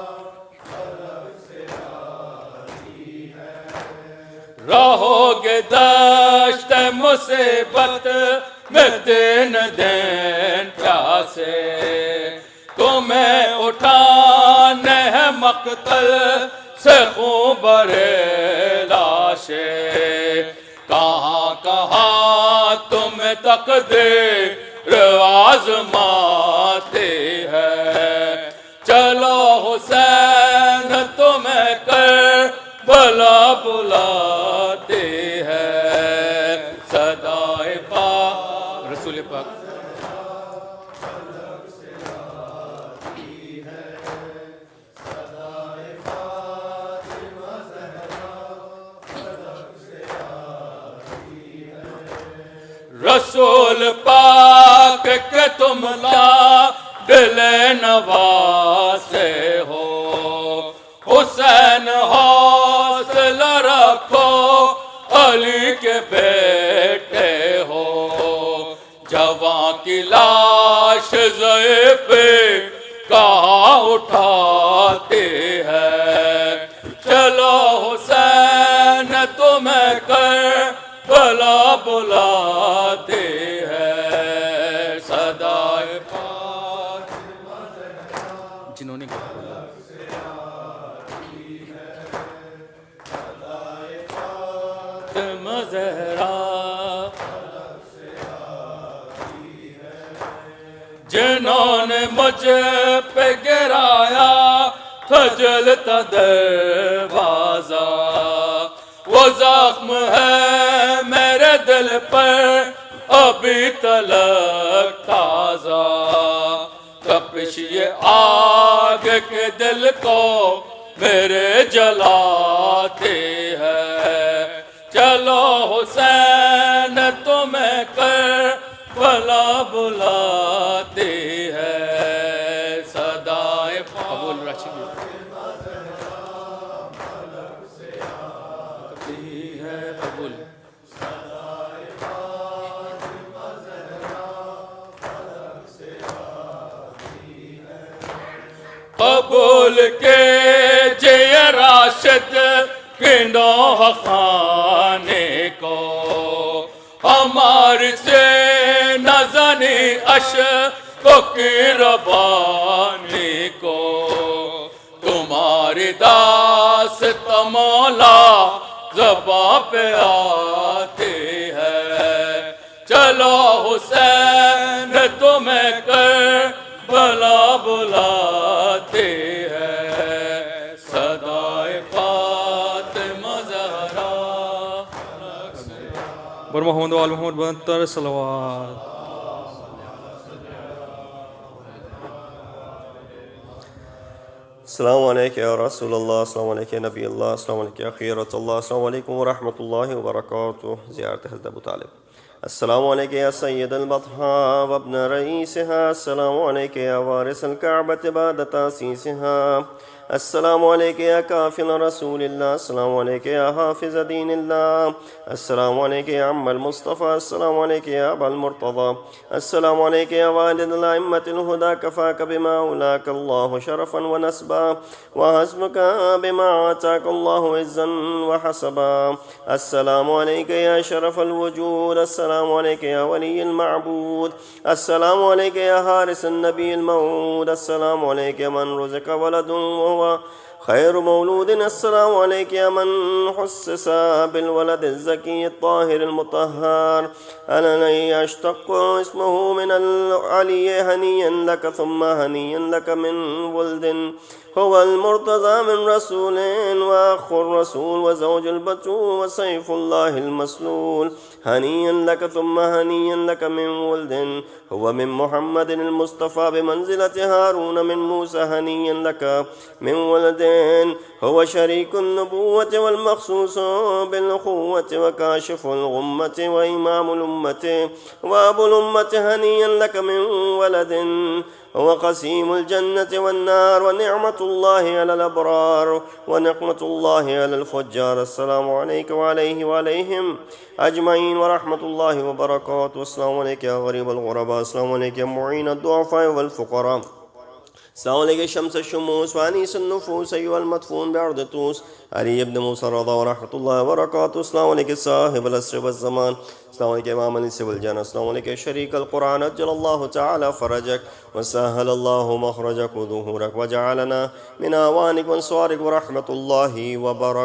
فلک سے آتی ہے رہو گے دشت مصیبت میں دن دن پیاسے تمہیں اٹھانے ہیں مقتل سے خون بھرے لاشیں کہاں کہاں تم تقدیر آزماتے ہیں، چلو حسین تمہیں کربلا بلاتے ہیں، صدائے پاک رسول پاک رسول پاک کہ تم دل نواسے ہو، حسین حوصلہ رکھو علی کے بیٹے ہو، جوان کی لاش ضعیف کہاں اٹھاتے ہیں، چلو حسین تمہیں کربلا بلاتے ہیں، صدائے فاطمہ جنہوں نے فاطمہ زہرا جنہوں نے مجھ پہ گرایا تھجلتا دروازہ، وہ زخم ہے میرے دل پر ابھی تلک تازہ، تپش یہ آگ کے دل کو میرے جلاتے ہیں، چلو حسین تمہیں کربلا بلاتے ہیں، صدائے قبول راشد قبول قبول کے جے راشد کے نوح خانے کو، ہمارے سے نزنی اشکوں کی ربانی کو، تمہاری داست مولا زباں پہ آتے ہیں، چلو حسین تمہیں کربلا بلاتے ہیں، صدائے فاطمہ زہرا بر محمد و آل محمد بنتر صلوات۔ السلام علیکم یا رسول اللہ، السلام علیکم نبی اللہ، السلام علیکم خیرت اللہ، السلام علیکم ورحمۃ اللہ وبرکاتہ، زیارت حضرت ابو طالب۔ السلام علیکم یا سید البطحاء وابن رئیسها، السلام علیکم یا وارث الکعبۃ بعد تاسیسها، السلام علیکم یا کافل رسول اللہ، السلام علیکم یا حافظ دین اللہ، السلام علیکم یا عم المصطفیٰ، السلام علیکم یا ابا المرتضی، السلام علیکم یا والد الائمة الہدی، کفاک بما اولاک اللہ شرفا ونسبا، وحسبک بما آتاک اللہ عزا وحسبا، السلام علیکم یا شرف الوجود، السلام علیکم یا ولی المعبود، السلام علیکم یا حارس النبی الموعود، السلام علیکم من رزق ولد خیر مولود، السلام علیکم یا من حسس بالولد الزکی الطاہر المطہر، الذی اشتق اسمہ من العلی ہنیا لک ثم ہنیا لک من ولد هو المرتضى من رسول وأخ الرسول وزوج البتول وسيف الله المسلول، هنيا لك ثم هنيا لك من ولد هو من محمد المصطفى بمنزلة هارون من موسى، هنيا لك من ولد هو شريك النبوة والمخصوص بالأخوة وكاشف الغمة وإمام الأمة وأبو الأمة، هنيا لك من ولد هو قسيم الجنة والنار، ونعمة الله على الأبرار ونقمة الله على الفجار، السلام عليك وعليه وعليهم أجمعين ورحمة الله وبركاته، السلام عليك يا غريب الغرباء، السلام عليك يا معين الضعفاء والفقراء، السلام عليك شمس الشموس وأنيس النفوس أيها المدفون بأرض طوس، علي بن موسى رضا ورحمة الله وبركاته، السلام عليك صاحب العصر والزمان، السلام عليك إمام الإنس والجنة، السلام عليك شريك القرآن، أجل الله تعالى فرجك وسهل الله مخرجك وظهورك، وجعلنا من أعوانك وانصارك ورحمة الله وبركاته.